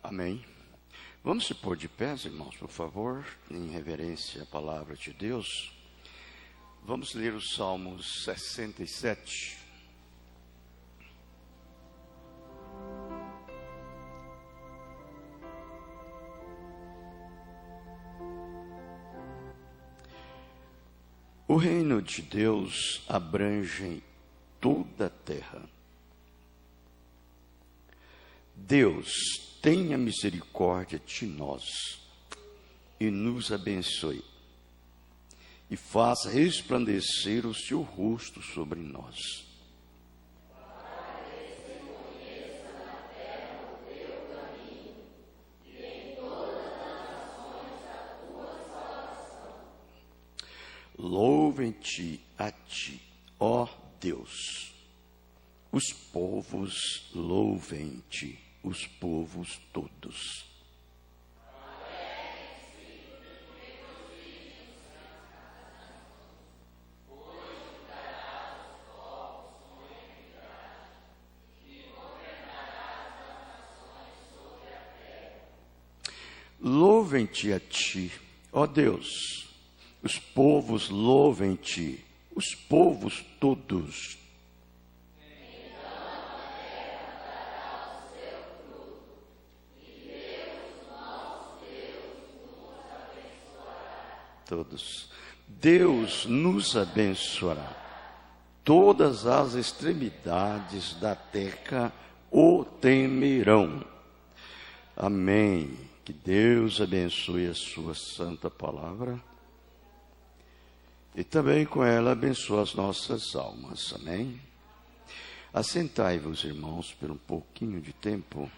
Amém. Vamos se pôr de pés, irmãos, por favor, em reverência à palavra de Deus. Vamos ler o Salmo 67. O reino de Deus abrange toda a terra. Deus, tenha misericórdia de nós e nos abençoe, e faça resplandecer o seu rosto sobre nós. Louvem-te a ti, ó Deus. Os povos louvem-te, os povos todos. Louvem-te a ti, ó Deus. Os povos louvem-te, os povos todos. Todos. Deus nos abençoará. Todas as extremidades da terra o temerão. Amém. Que Deus abençoe a sua santa palavra. E também com ela abençoa as nossas almas. Amém. Assentai-vos, irmãos, por um pouquinho de tempo.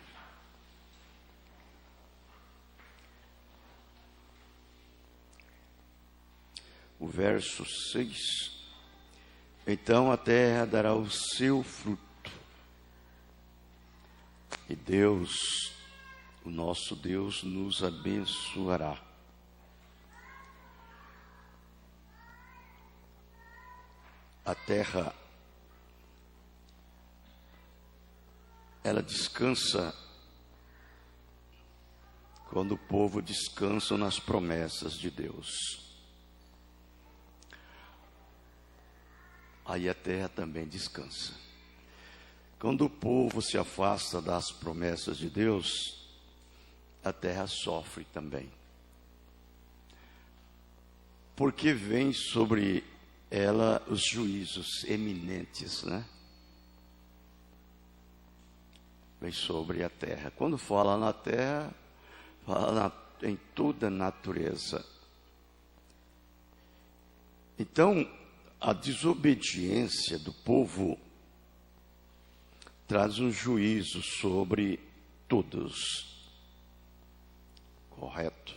O verso 6. Então a terra dará o seu fruto. E Deus, o nosso Deus, nos abençoará. A terra, ela descansa quando o povo descansa nas promessas de Deus. Aí a terra também descansa. Quando o povo se afasta das promessas de Deus, a terra sofre também. Porque vem sobre ela os juízos eminentes, né? Vem sobre a terra. Quando fala na terra, fala em toda a natureza. Então, a desobediência do povo traz um juízo sobre todos. Correto?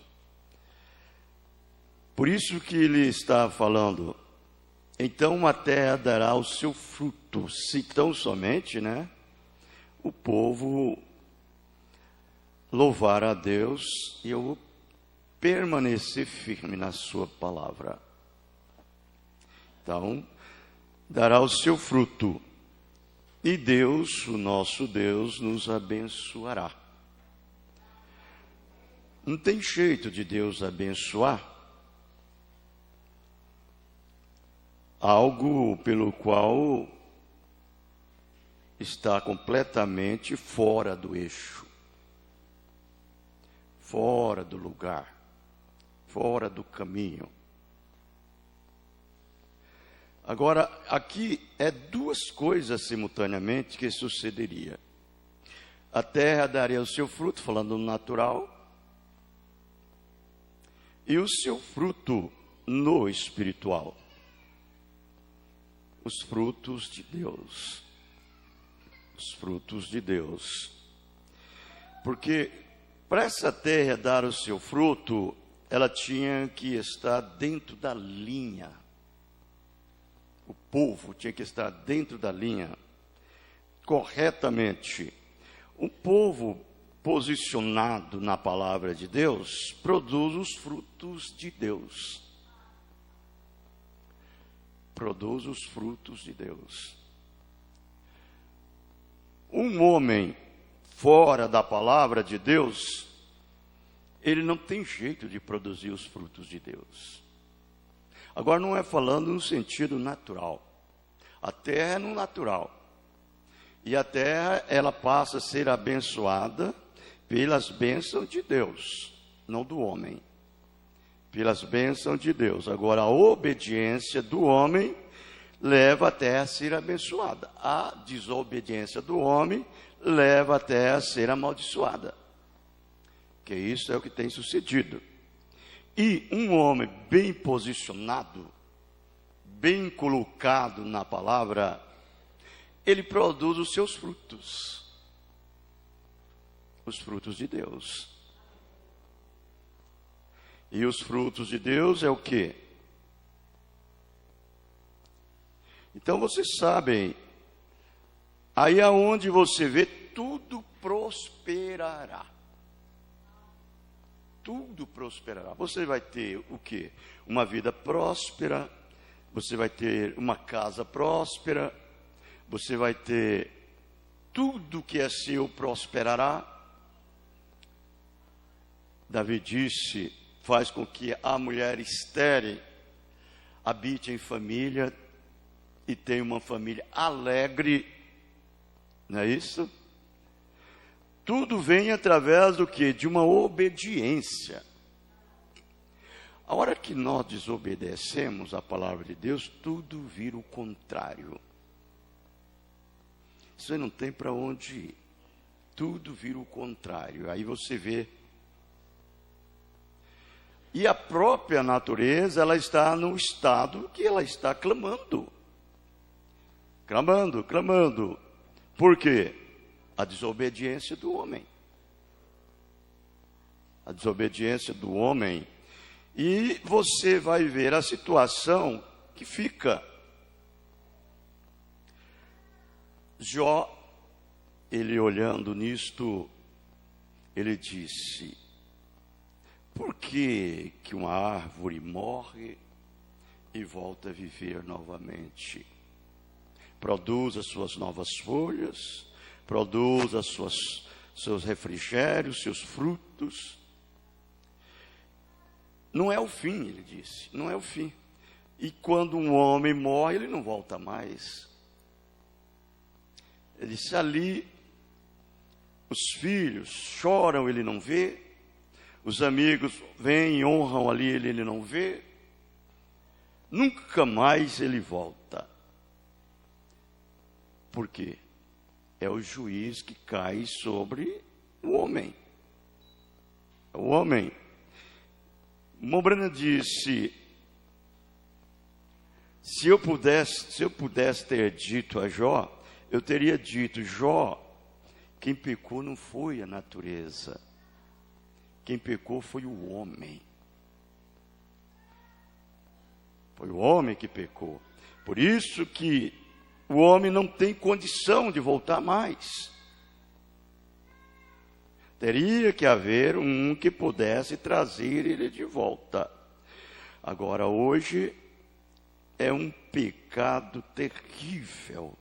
Por isso que ele está falando, então a terra dará o seu fruto, se tão somente, né, o povo louvar a Deus e eu permanecer firme na sua palavra. Então, dará o seu fruto, e Deus, o nosso Deus, nos abençoará. Não tem jeito de Deus abençoar algo pelo qual está completamente fora do eixo, fora do lugar, fora do caminho. Agora, aqui é duas coisas simultaneamente que sucederia. A terra daria o seu fruto, falando no natural, e o seu fruto no espiritual. Os frutos de Deus. Os frutos de Deus. Porque para essa terra dar o seu fruto, ela tinha que estar dentro da linha. O povo tinha que estar dentro da linha, corretamente. Um povo posicionado na palavra de Deus produz os frutos de Deus. Produz os frutos de Deus. Um homem fora da palavra de Deus, ele não tem jeito de produzir os frutos de Deus. Agora, não é falando no sentido natural. A terra é no natural. E a terra, ela passa a ser abençoada pelas bênçãos de Deus, não do homem. Pelas bênçãos de Deus. Agora, a obediência do homem leva a terra a ser abençoada. A desobediência do homem leva a terra a ser amaldiçoada. Que isso é o que tem sucedido. E um homem bem posicionado, bem colocado na palavra, ele produz os seus frutos. Os frutos de Deus. E os frutos de Deus é o quê? Então vocês sabem, aí aonde você vê, tudo prosperará. Tudo prosperará. Você vai ter o quê? Uma vida próspera, você vai ter uma casa próspera, você vai ter tudo que é seu prosperará. Davi disse, faz com que a mulher estéril habite em família e tenha uma família alegre, não é isso? Tudo vem através do quê? De uma obediência. A hora que nós desobedecemos a palavra de Deus, tudo vira o contrário. Você não tem para onde ir. Tudo vira o contrário. Aí você vê. E a própria natureza, ela está no estado que ela está clamando. Clamando, clamando. Por quê? A desobediência do homem. A desobediência do homem. E você vai ver a situação que fica. Jó, ele olhando nisto, ele disse: por que uma árvore morre e volta a viver novamente? Produz as suas novas folhas, produz seus refrigérios, seus frutos. Não é o fim, ele disse, não é o fim. E quando um homem morre, ele não volta mais. Ele disse, ali, os filhos choram, ele não vê. Os amigos vêm e honram ali, ele não vê. Nunca mais ele volta. Por quê? É o juiz que cai sobre o homem. O homem. Mombrana disse, se eu pudesse ter dito a Jó, eu teria dito, Jó, quem pecou não foi a natureza. Quem pecou foi o homem. Foi o homem que pecou. Por isso que o homem não tem condição de voltar mais. Teria que haver um que pudesse trazer ele de volta. Agora, hoje, é um pecado terrível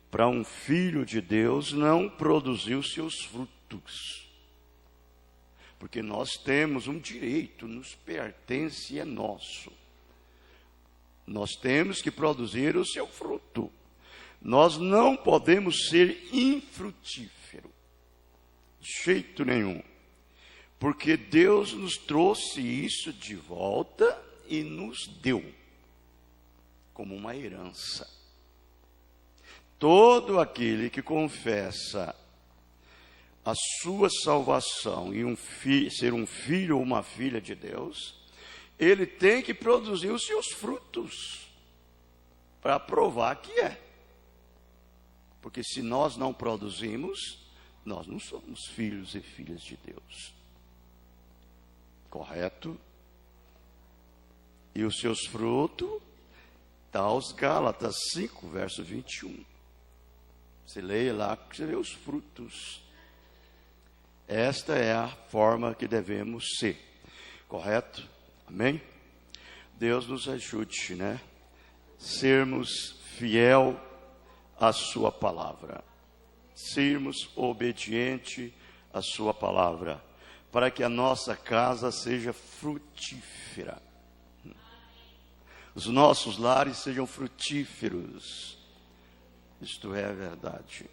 para um filho de Deus não produzir os seus frutos. Porque nós temos um direito, nos pertence e é nosso. Nós temos que produzir o seu fruto. Nós não podemos ser infrutíferos, de jeito nenhum. Porque Deus nos trouxe isso de volta e nos deu como uma herança. Todo aquele que confessa a sua salvação e ser um filho ou uma filha de Deus, ele tem que produzir os seus frutos para provar que é. Porque se nós não produzimos, nós não somos filhos e filhas de Deus. Correto? E os seus frutos, está os Gálatas 5, verso 21. Você leia lá, você vê os frutos. Esta é a forma que devemos ser. Correto? Amém? Deus nos ajude, né? Sermos fiel à sua palavra. sermos obedientes à sua palavra, para que a nossa casa seja frutífera. Os nossos lares sejam frutíferos. Isto é a verdade.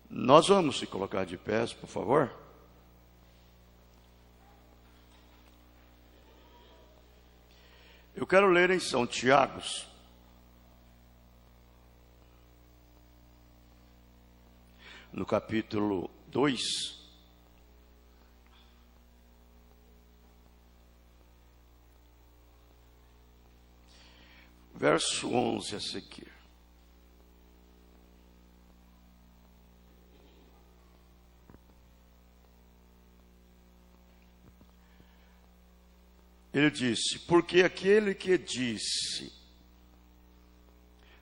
Nós vamos se colocar de pés, por favor. Eu quero ler em São Tiago, no capítulo 2, verso 11 a seguir. Ele disse: porque aquele que disse,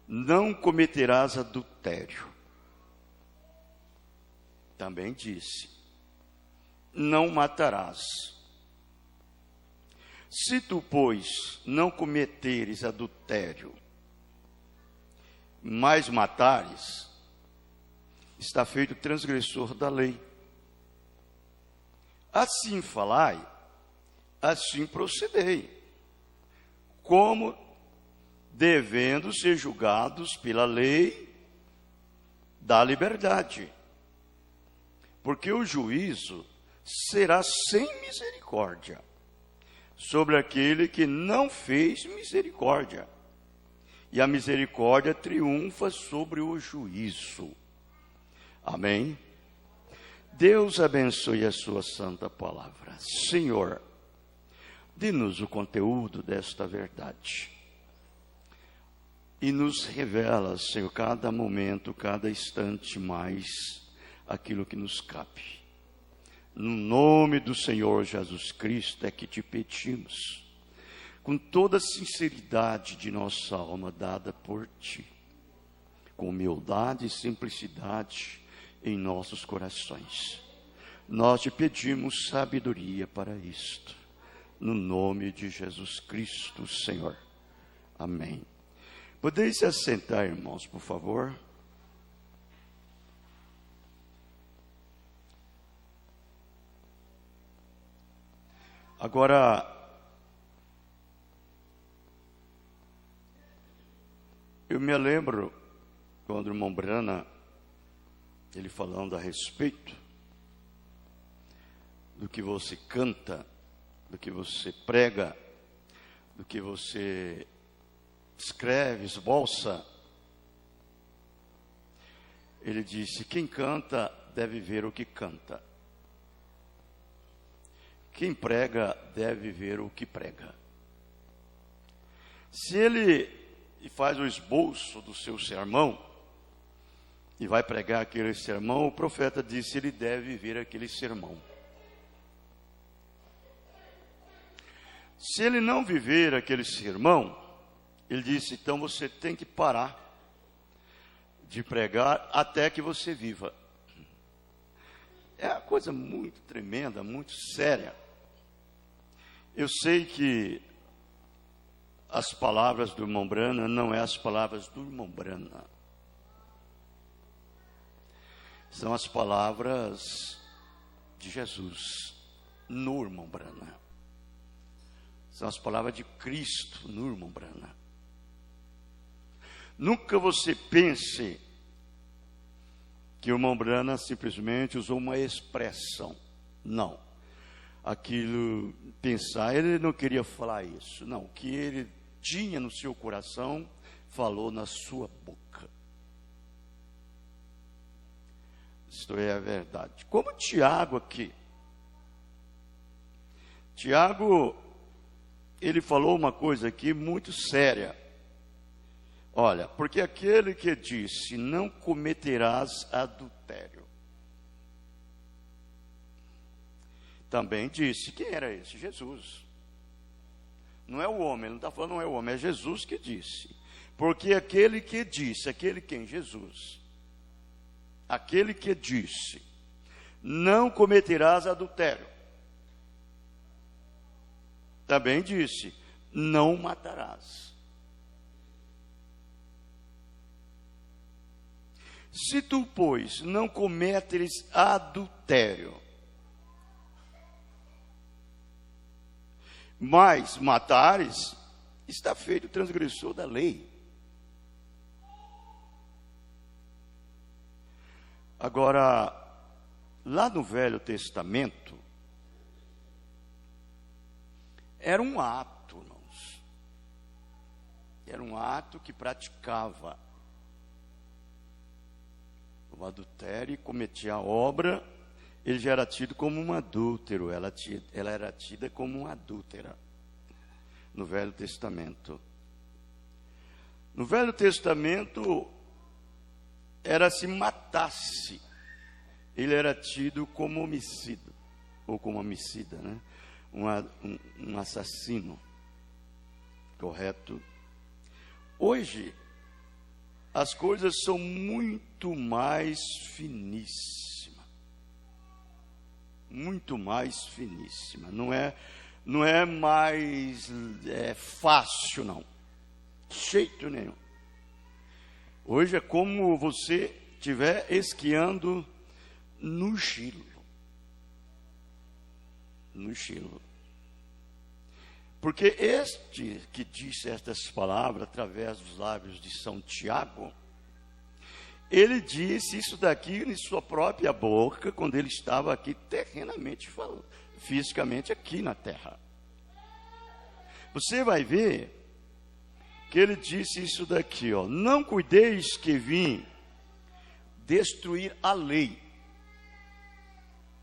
não cometerás adultério, também disse, não matarás. Se tu, pois, não cometeres adultério, mas matares, está feito transgressor da lei. Assim falai, assim procedei, como devendo ser julgados pela lei da liberdade. Porque o juízo será sem misericórdia sobre aquele que não fez misericórdia, e a misericórdia triunfa sobre o juízo. Amém? Deus abençoe a sua santa palavra. Senhor, dê-nos o conteúdo desta verdade e nos revela, Senhor, cada momento, cada instante mais aquilo que nos cabe. No nome do Senhor Jesus Cristo é que te pedimos, com toda a sinceridade de nossa alma dada por ti, com humildade e simplicidade em nossos corações. Nós te pedimos sabedoria para isto, no nome de Jesus Cristo, Senhor. Amém. Podeis se assentar, irmãos, por favor. Agora, eu me lembro quando o irmão Brana, ele falando a respeito do que você canta, do que você prega, do que você escreve, esboça. Ele disse: quem canta deve ver o que canta. Quem prega deve ver o que prega. Se ele faz o esboço do seu sermão e vai pregar aquele sermão, o profeta disse: ele deve ver aquele sermão. Se ele não viver aquele sermão, ele disse: então você tem que parar de pregar até que você viva. É uma coisa muito tremenda, muito séria. Eu sei que as palavras do irmão Brana não é as palavras do irmão Brana. São as palavras de Jesus no irmão Brana. São as palavras de Cristo no irmão Brana. Nunca você pense que o irmão Brana simplesmente usou uma expressão. Não. Aquilo, pensar, ele não queria falar isso. Não, o que ele tinha no seu coração, falou na sua boca. Isto é a verdade. Como Tiago aqui. Tiago, ele falou uma coisa aqui muito séria. Olha, porque aquele que disse, não cometerás adultério, também disse, quem era esse? Jesus. Não é o homem, ele não está falando não é o homem, é Jesus que disse. Porque aquele que disse, aquele quem? Jesus. Aquele que disse, não cometerás adultério, também disse, não matarás. Se tu, pois, não cometeres adultério, mas matares, está feito transgressor da lei. Agora, lá no Velho Testamento, era um ato, irmãos. Era um ato que praticava o adultério e cometia a obra, ele já era tido como um adúltero, ela era tida como uma adúltera no Velho Testamento. No Velho Testamento, era se matasse, ele era tido como homicida, ou como homicida, né? Um assassino, correto? Hoje, as coisas são muito mais finíssimas. Muito mais finíssima. Não é mais fácil, não. De jeito nenhum. Hoje é como você estiver esquiando no gelo. No gelo. Porque este que disse estas palavras através dos lábios de São Tiago, ele disse isso daqui em sua própria boca, quando ele estava aqui terrenamente falando, fisicamente aqui na terra. Você vai ver que ele disse isso daqui, ó: não cuideis que vim destruir a lei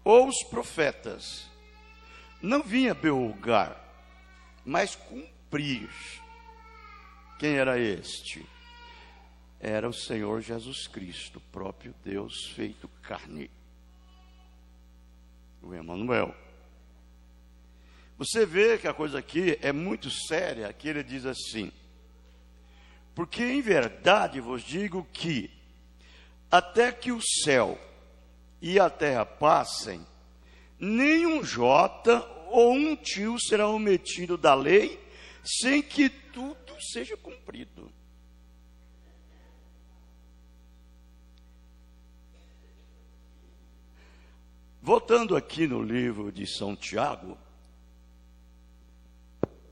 ou os profetas. Não vim abrogar, mas cumprir. Quem era este? Era o Senhor Jesus Cristo, próprio Deus feito carne, o Emanuel. Você vê que a coisa aqui é muito séria, que ele diz assim: porque em verdade vos digo que até que o céu e a terra passem, nem um jota ou um tio será omitido da lei, sem que tudo seja cumprido. Voltando aqui no livro de São Tiago,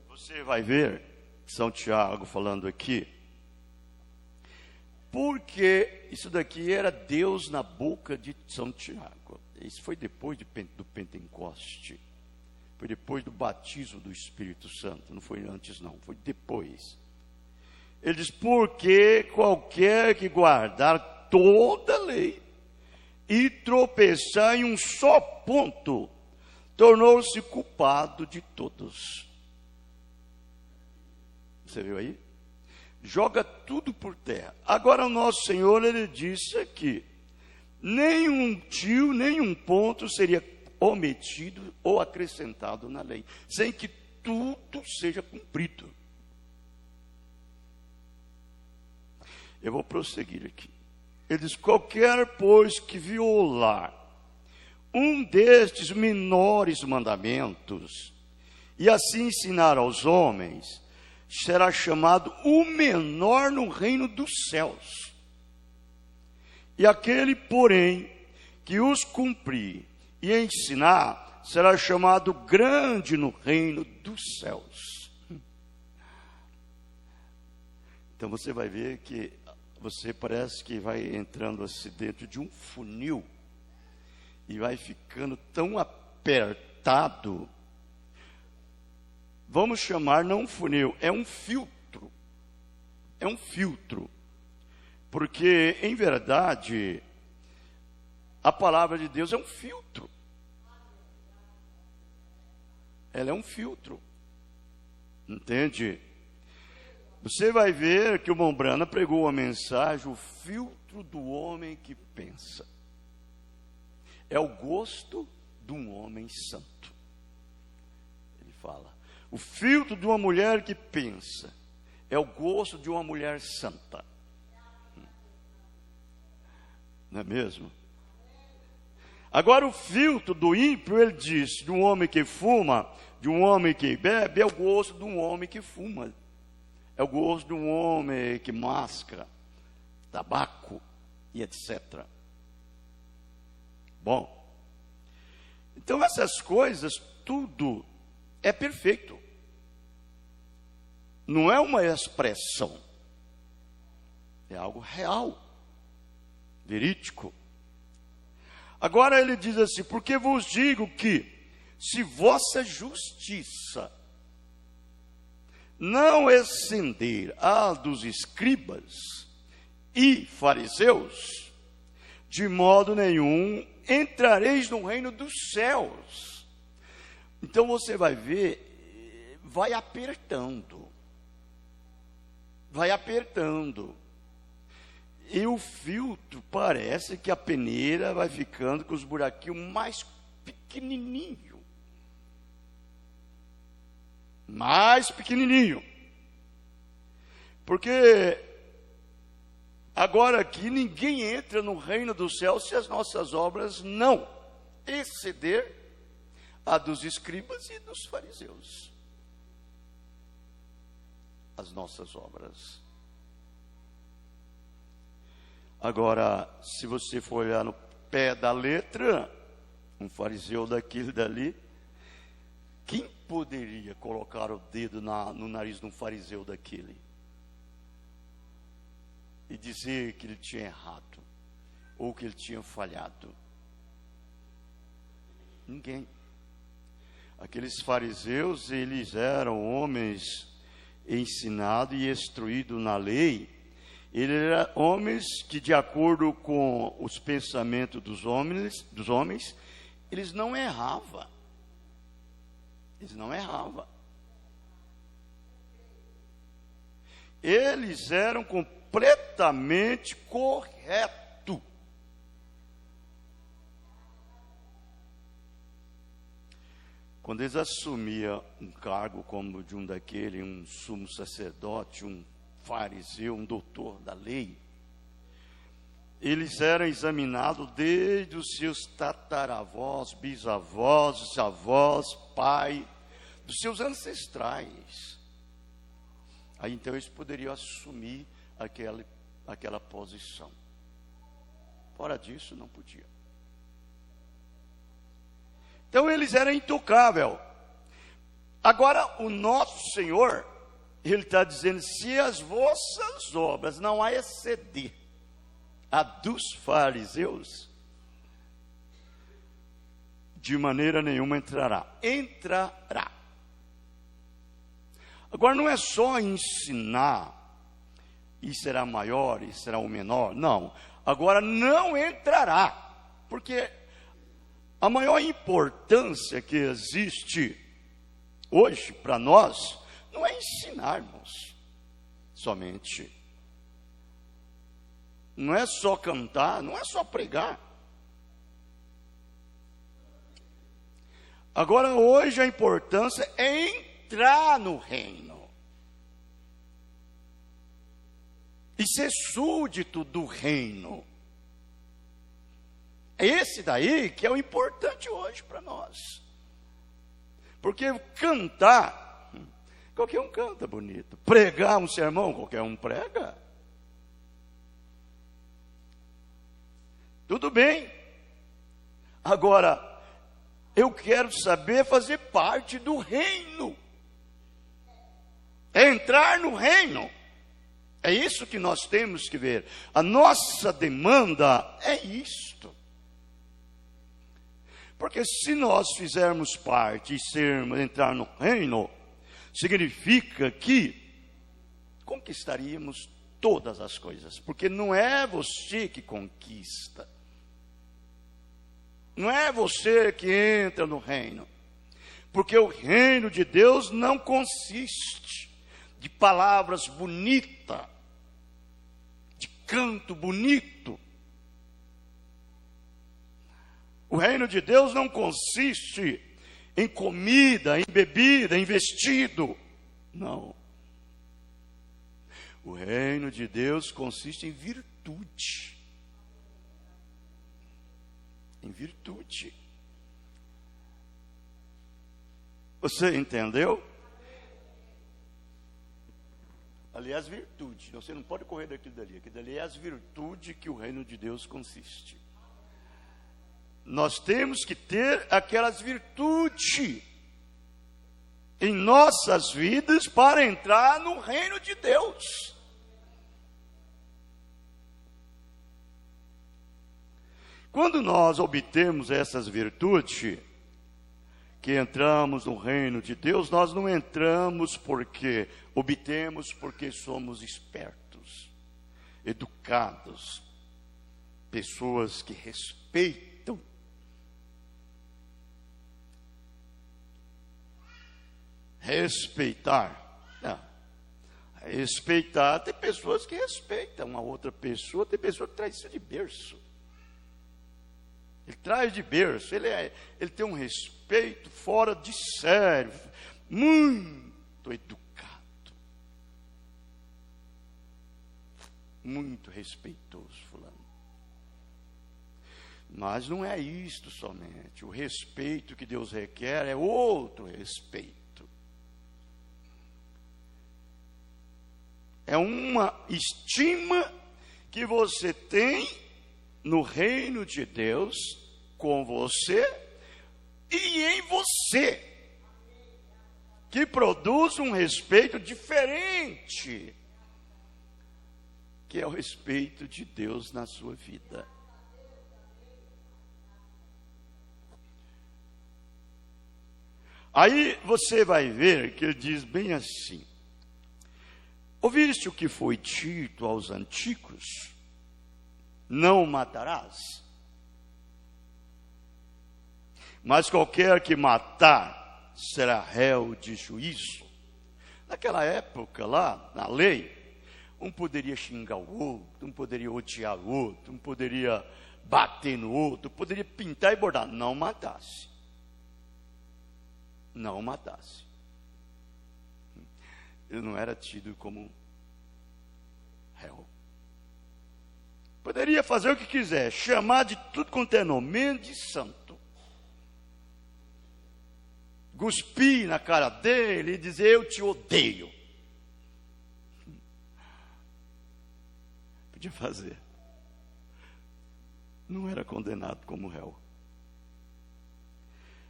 você vai ver São Tiago falando aqui, porque isso daqui era Deus na boca de São Tiago. Isso foi depois do Pentecoste, foi depois do batismo do Espírito Santo, não foi antes não, foi depois. Ele diz: porque qualquer que guardar toda a lei e tropeçar em um só ponto, tornou-se culpado de todos. Você viu aí? Joga tudo por terra. Agora o nosso Senhor, ele disse aqui: nenhum tio, nenhum ponto seria omitido ou acrescentado na lei, sem que tudo seja cumprido. Eu vou prosseguir aqui. Ele diz: qualquer, pois, que violar um destes menores mandamentos e assim ensinar aos homens, será chamado o menor no reino dos céus. E aquele, porém, que os cumprir e ensinar, será chamado grande no reino dos céus. Então você vai ver que você parece que vai entrando assim dentro de um funil e vai ficando tão apertado. Vamos chamar não um funil, é um filtro. É um filtro. Porque, em verdade, a palavra de Deus é um filtro. Ela é um filtro. Entende? Você vai ver que o Mombrana pregou a mensagem: o filtro do homem que pensa. É o gosto de um homem santo. Ele fala: o filtro de uma mulher que pensa é o gosto de uma mulher santa. Não é mesmo? Agora o filtro do ímpio, ele diz, de um homem que fuma, de um homem que bebe, é o gosto de um homem que fuma. É o gosto de um homem que masca tabaco. e etc. Bom, então essas coisas, tudo é perfeito. Não é uma expressão, é algo real, verídico. Agora ele diz assim: porque vos digo que, se vossa justiça não exceder a dos escribas e fariseus, de modo nenhum entrareis no reino dos céus. Então você vai ver, vai apertando. E o filtro, parece que a peneira vai ficando com os buraquinhos mais pequenininho. Mais pequenininho. Porque agora aqui ninguém entra no reino dos céus se as nossas obras não exceder a dos escribas e dos fariseus. As nossas obras. Agora, se você for olhar no pé da letra, um fariseu daquele dali, quem poderia colocar o dedo no nariz de um fariseu daquele e dizer que ele tinha errado ou que ele tinha falhado? Ninguém. Aqueles fariseus, eles eram homens ensinados e instruídos na lei. Eles eram homens que, de acordo com os pensamentos dos homens, eles não erravam. Eles eram completamente corretos. Quando eles assumiam um cargo como de um sumo sacerdote, um fariseu, um doutor da lei, eles eram examinados desde os seus tataravós, bisavós, avós, pai, dos seus ancestrais. Aí então eles poderiam assumir aquela posição. Fora disso, não podia. Então eles eram intocáveis. Agora o nosso Senhor, Ele está dizendo: se as vossas obras não a exceder a dos fariseus, de maneira nenhuma entrará. Agora não é só ensinar e será maior e será o menor, não. Agora não entrará, porque a maior importância que existe hoje para nós não é ensinarmos somente, não é só cantar, não é só pregar. Agora hoje a importância é entrar no reino e ser súdito do reino. É esse daí que é o importante hoje para nós. Porque cantar, qualquer um canta bonito. Pregar um sermão, qualquer um prega. Tudo bem. Agora, eu quero saber fazer parte do reino. É entrar no reino. É isso que nós temos que ver. A nossa demanda é isto. Porque se nós fizermos parte e entrar no reino, significa que conquistaríamos todas as coisas. Porque não é você que conquista. Não é você que entra no reino. Porque o reino de Deus não consiste de palavras bonitas, de canto bonito. O reino de Deus não consiste em comida, em bebida, em vestido. Não. O reino de Deus consiste em virtude. Em virtude. Você entendeu? Ali é as virtudes. Você não pode correr daquilo dali. Aquilo dali é as virtudes que o reino de Deus consiste. Nós temos que ter aquelas virtudes em nossas vidas para entrar no reino de Deus. Quando nós obtemos essas virtudes, que entramos no reino de Deus, nós não entramos porque obtemos, porque somos espertos, educados, pessoas que respeitam. Respeitar. Não. Respeitar, tem pessoas que respeitam a outra pessoa, tem pessoa que traz isso de berço. Ele traz de berço, ele tem um respeito fora de sério, muito educado, muito respeitoso, fulano. Mas não é isto somente, o respeito que Deus requer é outro respeito. É uma estima que você tem no reino de Deus, com você e em você, que produz um respeito diferente, que é o respeito de Deus na sua vida. Aí você vai ver que ele diz bem assim: ouviste o que foi dito aos antigos? Não matarás. Mas qualquer que matar será réu de juízo. Naquela época lá, na lei, um poderia xingar o outro, um poderia odiar o outro, um poderia bater no outro, poderia pintar e bordar. Não matasse. Não matasse. Ele não era tido como réu. Poderia fazer o que quiser, chamar de tudo quanto é nome, menos de santo. Cuspir na cara dele e dizer: eu te odeio. Podia fazer. Não era condenado como réu.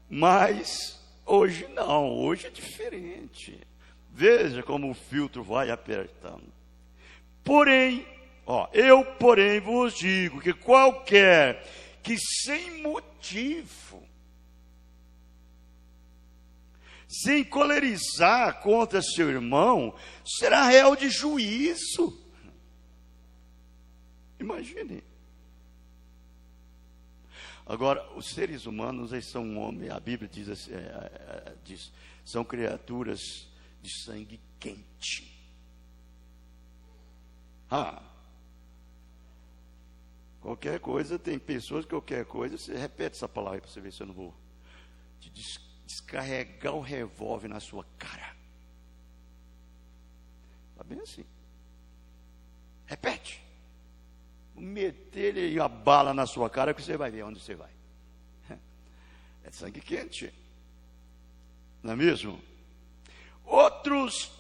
Mas hoje não, hoje é diferente. Veja como o filtro vai apertando. Porém, eu, porém, vos digo que qualquer que sem motivo, sem colerizar contra seu irmão, será réu de juízo. Imagine. Agora, os seres humanos, eles são homens, a Bíblia diz, diz, são criaturas de sangue quente. Qualquer coisa, tem pessoas que qualquer coisa, você repete essa palavra para você ver se eu não vou te descarregar o revólver na sua cara. Está bem assim. Repete. Meter a bala na sua cara que você vai ver onde você vai. É sangue quente. Não é mesmo? Outros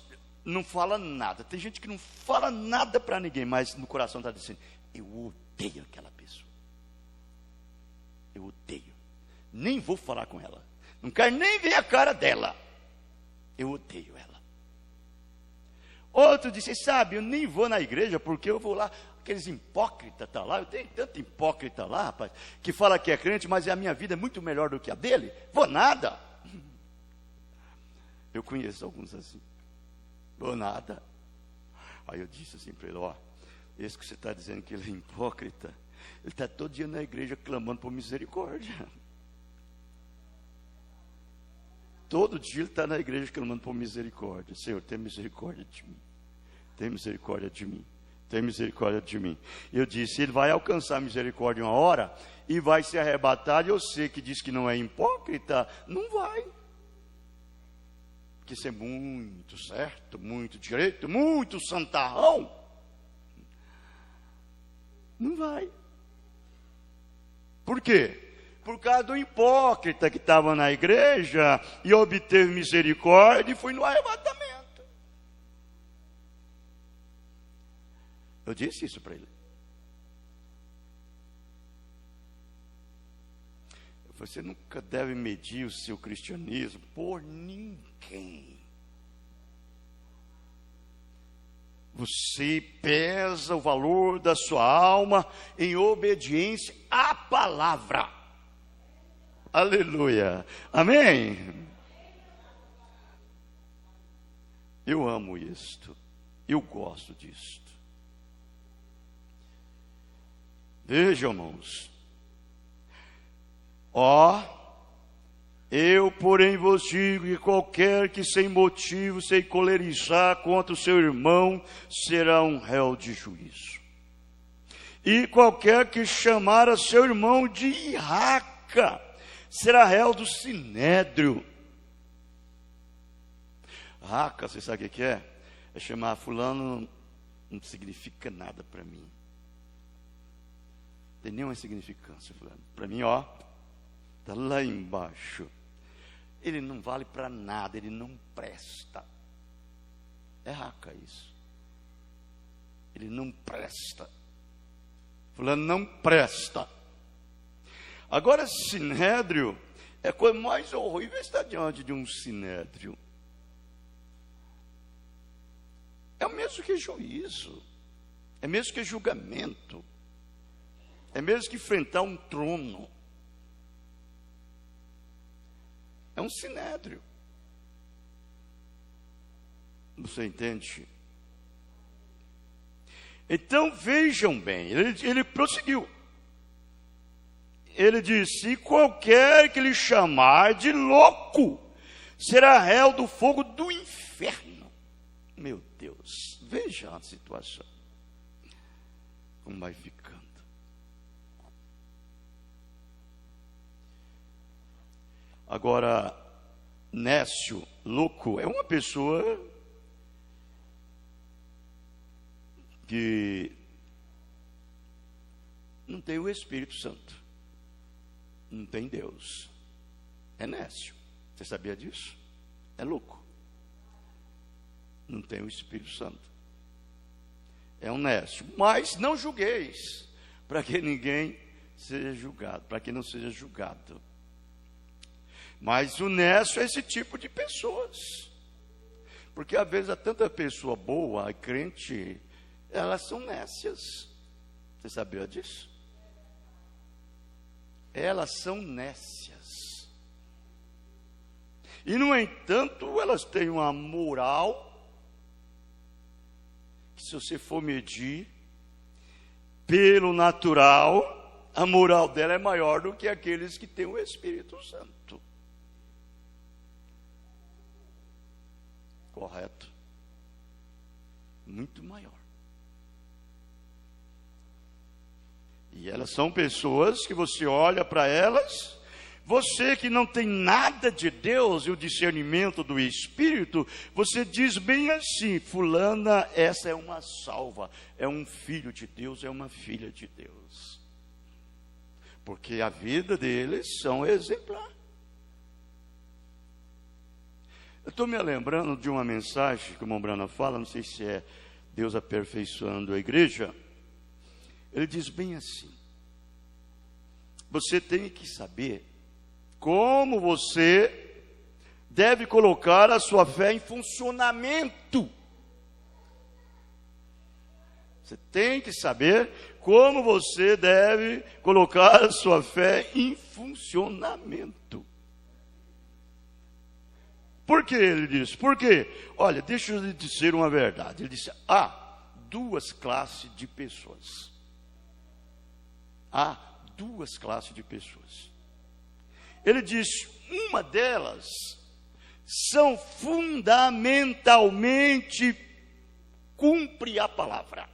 não falam nada. Tem gente que não fala nada para ninguém, mas no coração está dizendo: eu odeio aquela pessoa. Eu odeio. Nem vou falar com ela. Não quero nem ver a cara dela. Eu odeio ela. Outro disse: sabe, eu nem vou na igreja porque eu vou lá. Aqueles hipócritas tá lá. Eu tenho tanto hipócrita lá, rapaz, que fala que é crente, mas a minha vida é muito melhor do que a dele. Vou nada. Eu conheço alguns assim. Vou nada. Aí eu disse assim para ele: esse que você está dizendo que ele é hipócrita, ele está todo dia na igreja clamando por misericórdia. Todo dia ele está na igreja clamando por misericórdia. Senhor, tem misericórdia de mim. Tem misericórdia de mim. Tem misericórdia de mim. Eu disse: ele vai alcançar misericórdia uma hora e vai se arrebatar. E eu sei que diz que não é hipócrita, não vai. Porque isso é muito certo, muito direito, muito santarrão. Não vai. Por quê? Por causa do hipócrita que estava na igreja e obteve misericórdia e foi no arrebatamento. Eu disse isso para ele. Eu falei, você nunca deve medir o seu cristianismo por ninguém. Você pesa o valor da sua alma em obediência à palavra. Aleluia. Amém? Eu amo isto. Eu gosto disto. Vejam, irmãos. Eu, porém, vos digo que qualquer que sem motivo se encolerizar contra o seu irmão será um réu de juízo. E qualquer que chamar a seu irmão de raca será réu do sinédrio. Raca, você sabe o que é? É chamar fulano, não significa nada para mim. Não tem nenhuma significância, fulano. Para mim, está lá embaixo. Ele não vale para nada, ele não presta. É raca isso. Ele não presta. Fulano não presta. Agora, sinédrio, é a coisa mais horrível estar diante de um sinédrio. É o mesmo que juízo. É mesmo que julgamento. É mesmo que enfrentar um trono. É um sinédrio. Você entende? Então vejam bem, ele prosseguiu. Ele disse: e qualquer que lhe chamar de louco será réu do fogo do inferno. Meu Deus, veja a situação. Como vai ficando. Agora, nécio, louco, é uma pessoa que não tem o Espírito Santo, não tem Deus, é nécio. Você sabia disso? É louco, não tem o Espírito Santo, é um nécio. Mas não julgueis, para que ninguém seja julgado, para que não seja julgado. Mas o nécio é esse tipo de pessoas. Porque às vezes há tanta pessoa boa, crente, elas são nécias. Você sabia disso? Elas são nécias. E no entanto, elas têm uma moral, que se você for medir pelo natural, a moral dela é maior do que aqueles que têm o Espírito Santo. Correto? Muito maior. E elas são pessoas que você olha para elas, você que não tem nada de Deus e o discernimento do Espírito, você diz bem assim: fulana, essa é uma salva, é um filho de Deus, é uma filha de Deus. Porque a vida deles são exemplar. Eu estou me lembrando de uma mensagem que o Mombrana fala, não sei se é Deus aperfeiçoando a igreja. Ele diz bem assim: você tem que saber como você deve colocar a sua fé em funcionamento. Você tem que saber como você deve colocar a sua fé em funcionamento. Por que ele disse? Porque, olha, deixa eu lhe dizer uma verdade. Ele disse: há duas classes de pessoas. Há duas classes de pessoas. Ele diz: uma delas são fundamentalmente cumpre a palavra.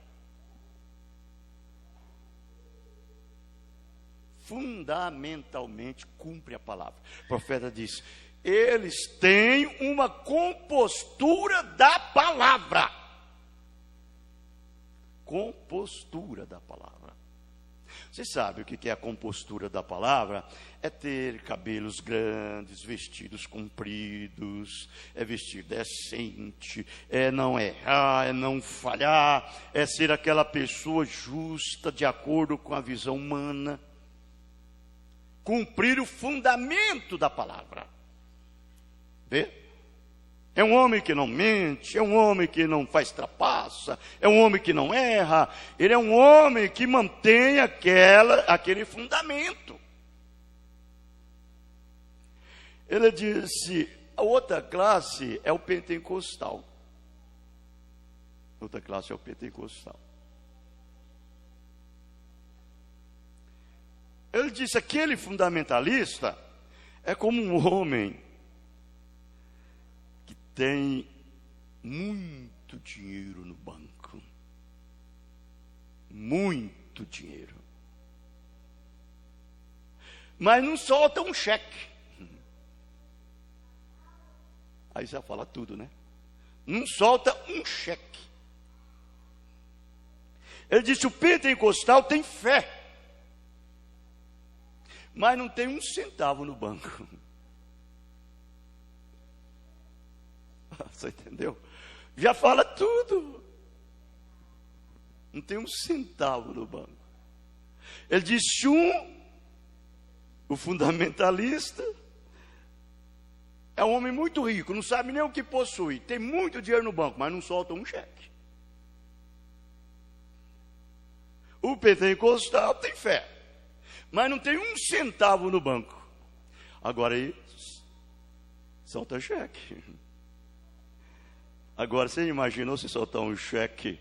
Fundamentalmente cumpre a palavra. O profeta diz: eles têm uma compostura da palavra. Compostura da palavra. Você sabe o que é a compostura da palavra? É ter cabelos grandes, vestidos compridos, é vestir decente, é não errar, é não falhar, é ser aquela pessoa justa de acordo com a visão humana. Cumprir o fundamento da palavra. Vê? É um homem que não mente, é um homem que não faz trapaça, é um homem que não erra, ele é um homem que mantém aquele fundamento. Ele disse, a outra classe é o pentecostal. Outra classe é o pentecostal. Ele disse, aquele fundamentalista é como um homem que tem muito dinheiro no banco. Muito dinheiro. Mas não solta um cheque. Aí já fala tudo, né? Não solta um cheque. Ele disse, o pentecostal tem fé, mas não tem um centavo no banco. Você entendeu? Já fala tudo. Não tem um centavo no banco. Ele disse, o fundamentalista, é um homem muito rico, não sabe nem o que possui, tem muito dinheiro no banco, mas não solta um cheque. O pentecostal tem fé, mas não tem um centavo no banco. Agora aí, solta cheque. Agora, você imaginou se soltar um cheque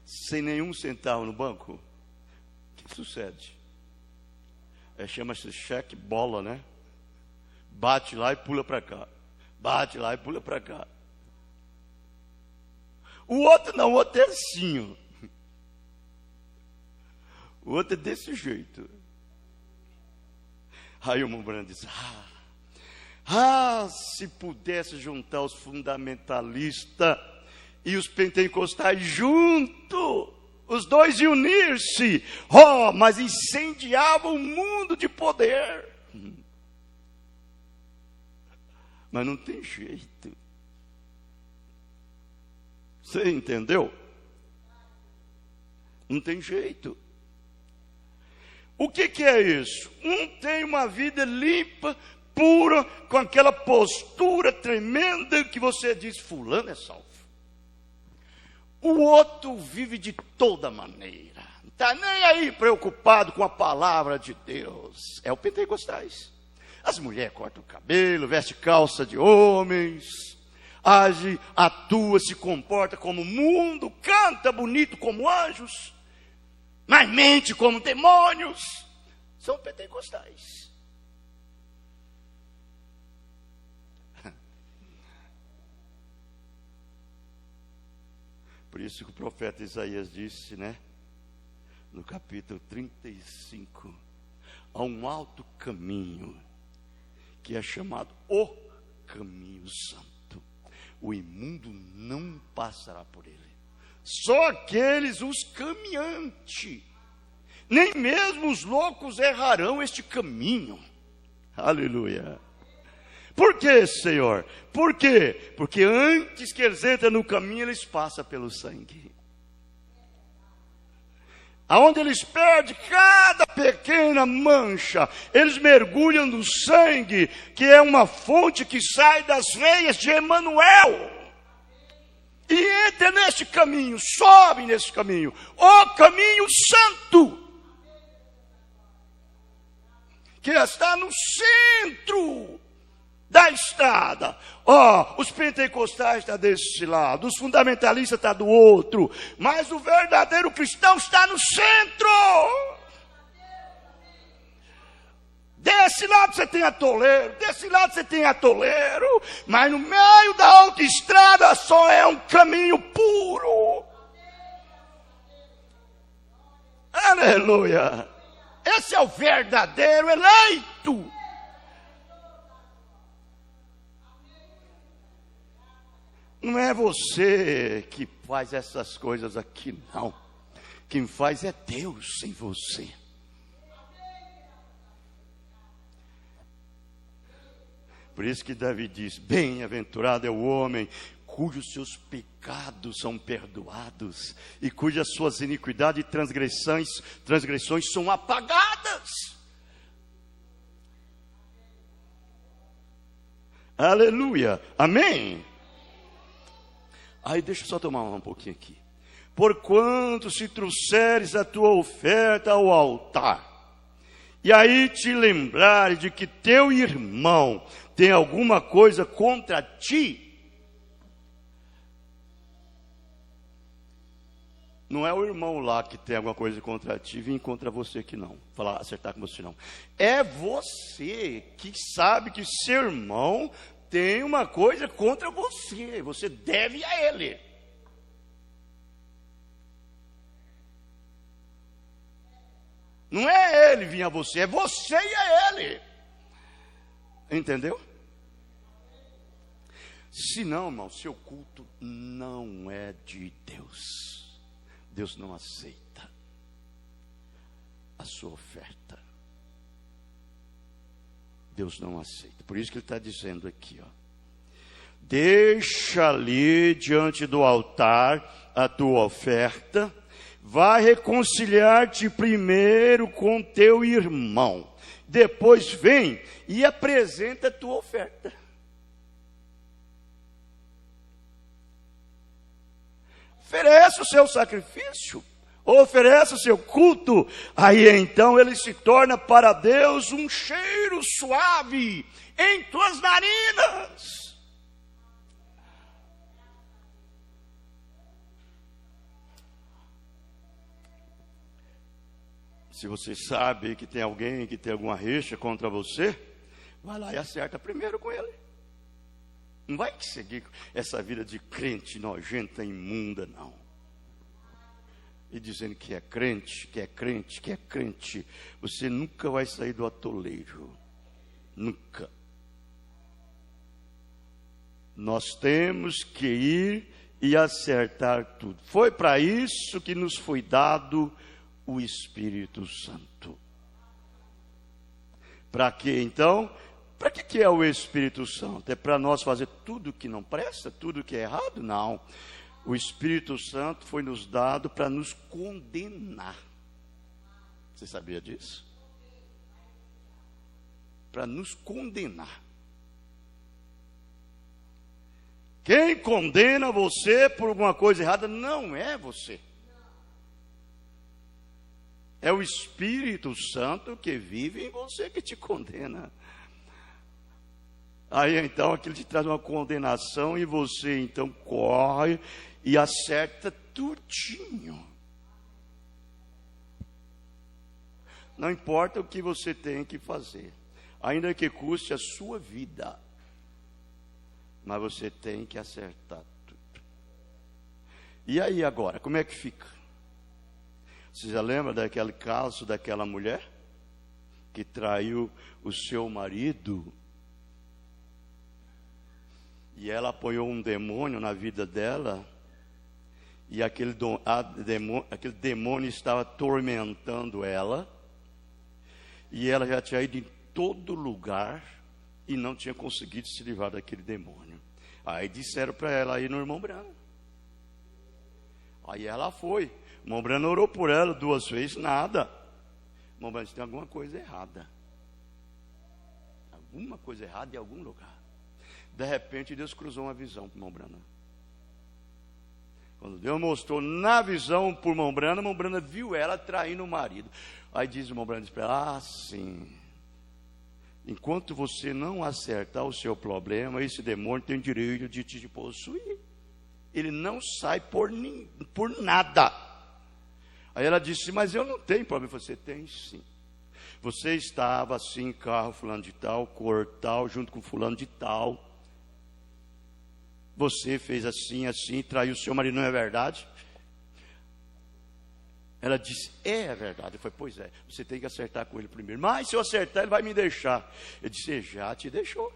sem nenhum centavo no banco? O que sucede? Chama-se cheque bola, né? Bate lá e pula para cá. Bate lá e pula para cá. O outro não, o outro é assim, ó. O outro é desse jeito. Aí o Mombrando diz, se pudesse juntar os fundamentalistas e os pentecostais junto, os dois iam unir-se, mas incendiavam o mundo de poder. Mas não tem jeito. Você entendeu? Não tem jeito. O que é isso? Um tem uma vida limpa, pura, com aquela postura tremenda que você diz, fulano é salvo. O outro vive de toda maneira, não está nem aí preocupado com a palavra de Deus. É o pentecostais. As mulheres cortam o cabelo, vestem calça de homens, age, atua, se comporta como o mundo, canta bonito como anjos, mas mente como demônios. São pentecostais. Por isso que o profeta Isaías disse, né? No capítulo 35, há um alto caminho, que é chamado o caminho santo. O imundo não passará por ele. Só aqueles, os caminhantes. Nem mesmo os loucos errarão este caminho. Aleluia. Por quê, Senhor? Por quê? Porque antes que eles entrem no caminho, eles passam pelo sangue. Aonde eles perdem cada pequena mancha, eles mergulham no sangue, que é uma fonte que sai das veias de Emanuel. E entra neste caminho, sobe nesse caminho, o caminho santo, que está no centro da estrada. Os pentecostais estão desse lado, os fundamentalistas estão do outro, mas o verdadeiro cristão está no centro. Desse lado você tem atoleiro, desse lado você tem atoleiro, mas no meio da autoestrada só é um caminho puro. Aleluia. Esse é o verdadeiro eleito. Não é você que faz essas coisas aqui, não. Quem faz é Deus em você. Por isso que Davi diz: bem-aventurado é o homem cujos seus pecados são perdoados e cujas suas iniquidades e transgressões são apagadas. Aleluia, amém? Aí deixa eu só tomar um pouquinho aqui. Porquanto se trouxeres a tua oferta ao altar, e aí te lembrares de que teu irmão tem alguma coisa contra ti, não é o irmão lá que tem alguma coisa contra ti, vir contra você que não, falar, acertar com você não. É você que sabe que seu irmão tem uma coisa contra você, você deve a ele. Não é ele vir a você, é você e a ele. Entendeu? Se não, irmão, seu culto não é de Deus. Deus não aceita a sua oferta. Deus não aceita. Por isso que ele está dizendo aqui, ó: deixa ali diante do altar a tua oferta, vai reconciliar-te primeiro com teu irmão, depois vem e apresenta a tua oferta. Oferece o seu sacrifício, oferece o seu culto, aí então ele se torna para Deus um cheiro suave em tuas narinas. Se você sabe que tem alguém que tem alguma rixa contra você, vai lá e acerta primeiro com ele. Não vai seguir essa vida de crente nojenta, imunda, não. E dizendo que é crente, que é crente, que é crente. Você nunca vai sair do atoleiro. Nunca. Nós temos que ir e acertar tudo. Foi para isso que nos foi dado o Espírito Santo. Para que então? Para que é o Espírito Santo? É para nós fazer tudo que não presta, tudo que é errado? Não. O Espírito Santo foi nos dado para nos condenar. Você sabia disso? Para nos condenar. Quem condena você por alguma coisa errada não é você. É o Espírito Santo que vive em você que te condena. Aí então aquilo te traz uma condenação e você então corre e acerta tudinho. Não importa o que você tem que fazer, ainda que custe a sua vida, mas você tem que acertar tudo. E aí agora, como é que fica? Você já lembra daquele caso daquela mulher que traiu o seu marido? E ela apoiou um demônio na vida dela. E aquele demônio estava atormentando ela. E ela já tinha ido em todo lugar e não tinha conseguido se livrar daquele demônio. Aí disseram para ela ir no irmão Branham. Aí ela foi. O irmão Branham orou por ela 2 vezes, nada. O irmão Branham disse: tem alguma coisa errada. Alguma coisa errada em algum lugar. De repente Deus cruzou uma visão para o irmão Branham. Quando Deus mostrou na visão para o irmão Branham viu ela traindo o marido. Aí diz o irmão Branham para ela: sim, enquanto você não acertar o seu problema, esse demônio tem direito de te possuir. Ele não sai por nada. Aí ela disse: mas eu não tenho problema. Você tem sim. Você estava assim, carro fulano de tal, cor tal, junto com fulano de tal. Você fez assim, assim, traiu o seu marido, não é verdade? Ela disse: é verdade. Eu falei: pois é, você tem que acertar com ele primeiro. Mas se eu acertar, ele vai me deixar. Eu disse: ele já te deixou.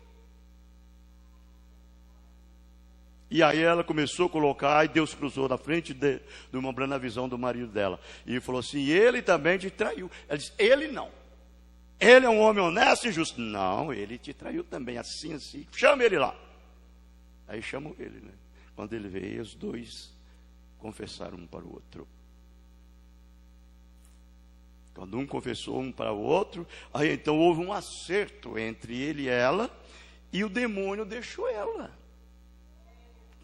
E aí ela começou a colocar, e Deus cruzou na frente do irmão Branham a visão do marido dela. E falou assim: ele também te traiu. Ela disse: ele não. Ele é um homem honesto e justo. Não, ele te traiu também, assim, assim. Chama ele lá. Aí chamou ele, né? Quando ele veio, os dois confessaram um para o outro. Quando um confessou um para o outro, aí então houve um acerto entre ele e ela, e o demônio deixou ela.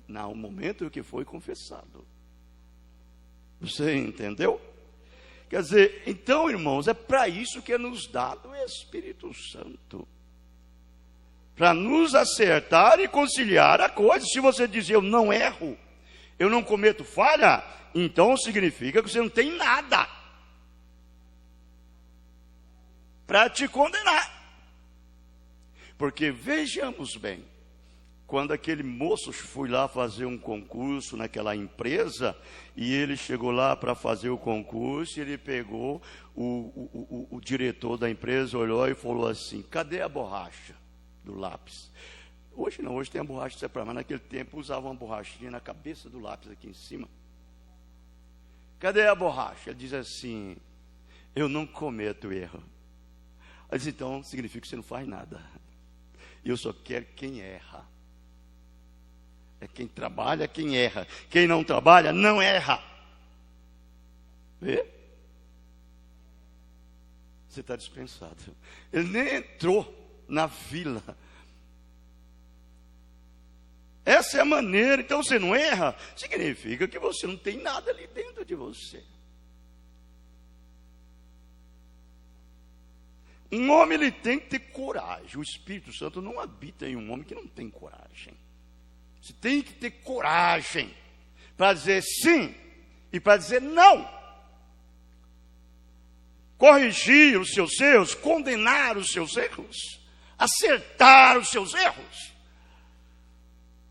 No momento que foi confessado. Você entendeu? Quer dizer, então, irmãos, é para isso que é nos dado o Espírito Santo. Para nos acertar e conciliar a coisa. Se você diz, eu não erro, eu não cometo falha, então significa que você não tem nada para te condenar. Porque vejamos bem, quando aquele moço foi lá fazer um concurso naquela empresa, e ele chegou lá para fazer o concurso, e ele pegou o diretor da empresa, olhou e falou assim, cadê a borracha do lápis? Hoje não, hoje tem a borracha separada, mas naquele tempo usavam uma borrachinha na cabeça do lápis aqui em cima. Cadê a borracha? Ele diz assim, eu não cometo erro. Ele diz, então significa que você não faz nada. Eu só quero quem erra. É quem trabalha, quem erra. Quem não trabalha, não erra. Vê? Você está dispensado. Ele nem entrou na fila. Essa é a maneira. Então você não erra, significa que você não tem nada ali dentro de você. Um homem, ele tem que ter coragem. O Espírito Santo não habita em um homem que não tem coragem. Você tem que ter coragem para dizer sim e para dizer não. Corrigir os seus erros, condenar os seus erros, acertar os seus erros.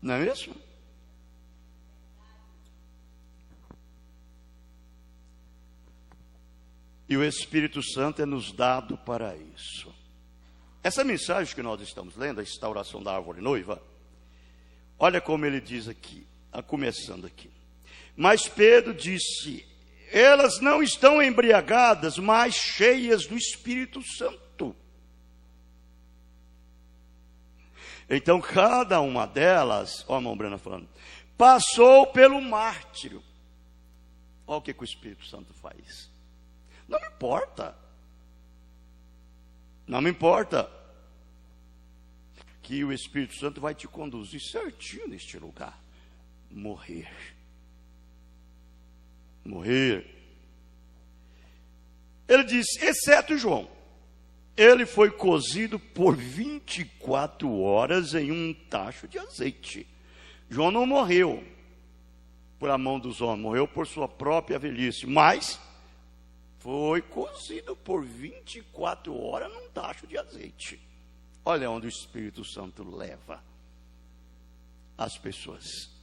Não é mesmo? E o Espírito Santo é nos dado para isso. Essa mensagem que nós estamos lendo, a instauração da árvore noiva, olha como ele diz aqui, começando aqui. Mas Pedro disse, elas não estão embriagadas, mas cheias do Espírito Santo. Então cada uma delas, ó a irmã Brana falando, passou pelo mártiro. Olha o que o Espírito Santo faz. Não me importa. Não me importa. Que o Espírito Santo vai te conduzir certinho neste lugar. Morrer. Morrer. Ele diz, exceto João. Ele foi cozido por 24 horas em um tacho de azeite. João não morreu por a mão dos homens, morreu por sua própria velhice, mas foi cozido por 24 horas num tacho de azeite. Olha onde o Espírito Santo leva as pessoas.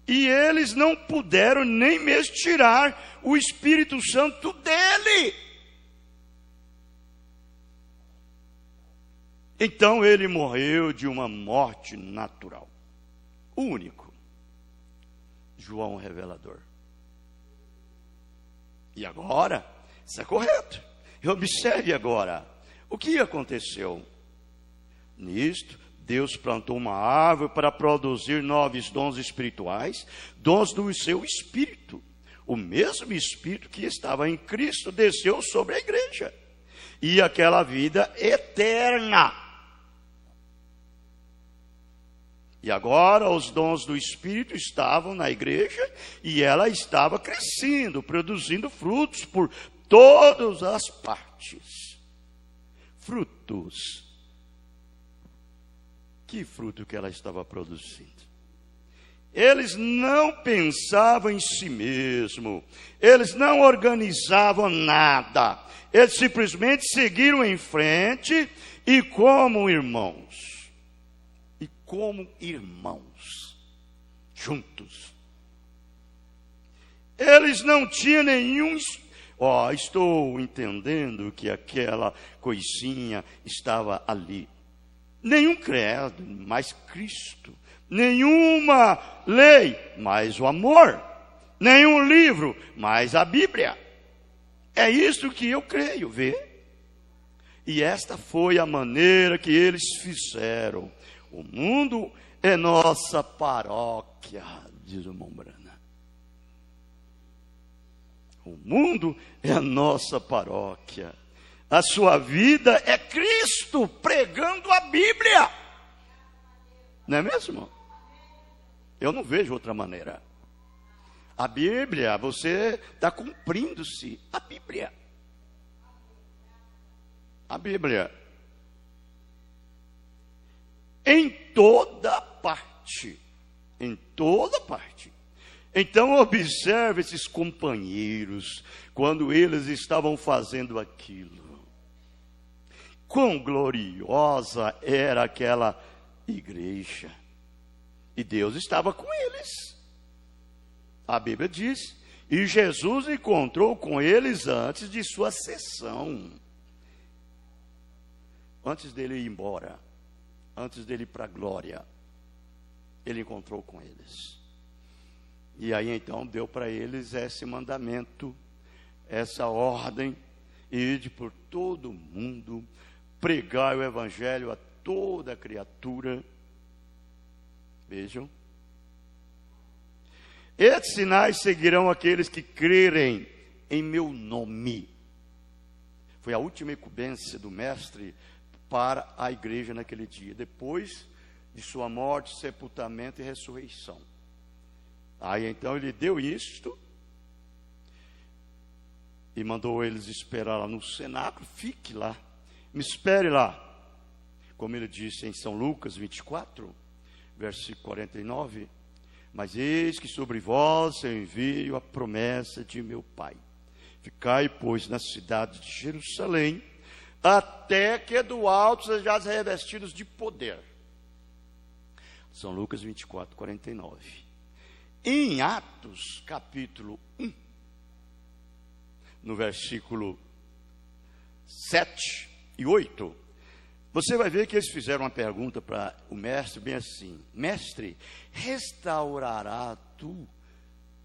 E eles não puderam nem mesmo tirar o Espírito Santo dele. Então ele morreu de uma morte natural. O único. João Revelador. E agora, isso é correto. E observe agora, o que aconteceu? Nisto, Deus plantou uma árvore para produzir novos dons espirituais, dons do seu Espírito. O mesmo Espírito que estava em Cristo desceu sobre a igreja. E aquela vida eterna. E agora os dons do Espírito estavam na igreja e ela estava crescendo, produzindo frutos por todas as partes. Frutos. Que fruto que ela estava produzindo? Eles não pensavam em si mesmo, eles não organizavam nada, eles simplesmente seguiram em frente e como irmãos, juntos. Eles não tinham nenhum, estou entendendo que aquela coisinha estava ali. Nenhum credo, mas Cristo. Nenhuma lei, mas o amor. nenhum livro, mas a Bíblia. É isso que eu creio, vê? E esta foi a maneira que eles fizeram. O mundo é nossa paróquia, diz o irmão Brana. O mundo é a nossa paróquia. A sua vida é Cristo pregando a Bíblia. Não é mesmo? Eu não vejo outra maneira. A Bíblia, você está cumprindo-se. A Bíblia. A Bíblia. Em toda parte. Em toda parte. Então observe esses companheiros, quando eles estavam fazendo aquilo. Quão gloriosa era aquela igreja. E Deus estava com eles. A Bíblia diz, e Jesus encontrou com eles antes de sua ascensão. Antes dele ir embora, antes dele ir para a glória, ele encontrou com eles. E aí então deu para eles esse mandamento, essa ordem, ide por todo o mundo, pregai o evangelho a toda criatura. Vejam. Estes sinais seguirão aqueles que crerem em meu nome. Foi a última incumbência do mestre para a igreja naquele dia, depois de sua morte, sepultamento e ressurreição. Aí então ele deu isto e mandou eles esperar lá no cenáculo. Fique lá, me espere lá, como ele disse em São Lucas 24, versículo 49. Mas eis que sobre vós eu envio a promessa de meu Pai. Ficai, pois, na cidade de Jerusalém, até que do alto sejais revestidos de poder. São Lucas 24, 49. Em Atos, capítulo 1, no versículo 7 e 8, você vai ver que eles fizeram uma pergunta para o mestre, bem assim: mestre, restaurará tu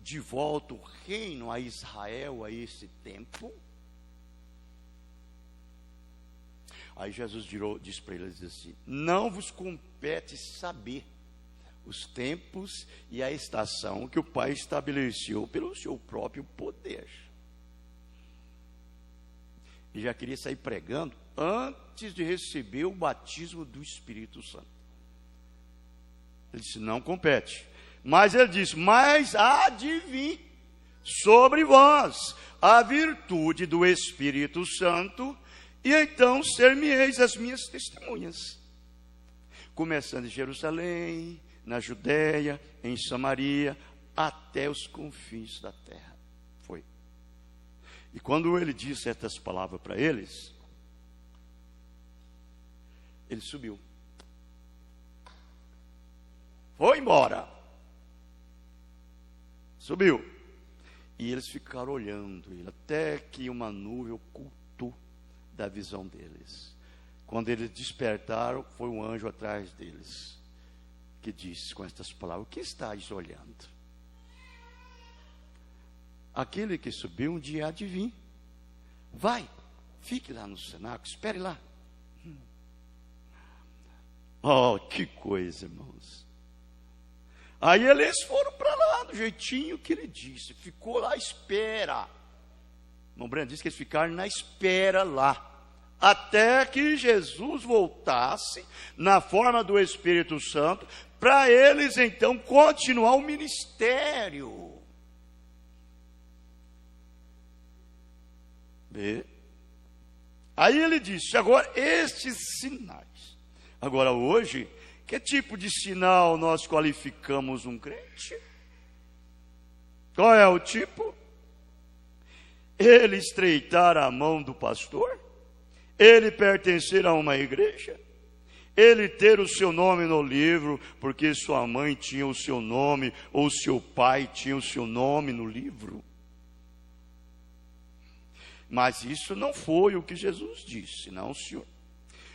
de volta o reino a Israel a esse tempo? Aí Jesus disse para eles assim: não vos compete saber os tempos e a estação que o Pai estabeleceu pelo seu próprio poder. E já queria sair pregando antes de receber o batismo do Espírito Santo. Ele disse: não compete. Mas ele disse: mas há de vir sobre vós a virtude do Espírito Santo, e então ser-me-eis as minhas testemunhas, começando em Jerusalém, na Judéia, em Samaria, até os confins da terra. Foi. E quando ele disse estas palavras para eles, ele subiu. Foi embora. Subiu. E eles ficaram olhando ele, até que uma nuvem ocultou da visão deles. Quando eles despertaram, foi um anjo atrás deles, que disse com estas palavras: o que estáis olhando? Aquele que subiu um dia há de vir. Vai, fique lá no cenáculo, espere lá. Oh, que coisa, irmãos. Aí eles foram para lá, do jeitinho que ele disse. Ficou lá à espera. O irmão Breno disse que eles ficaram na espera lá, até que Jesus voltasse na forma do Espírito Santo, para eles então continuar o ministério. Vê? Aí ele disse: agora estes sinais. Agora hoje, que tipo de sinal nós qualificamos um crente? Qual é o tipo? Ele estreitar a mão do pastor? Ele pertencer a uma igreja? Ele ter o seu nome no livro, porque sua mãe tinha o seu nome, ou seu pai tinha o seu nome no livro? Mas isso não foi o que Jesus disse, não, senhor.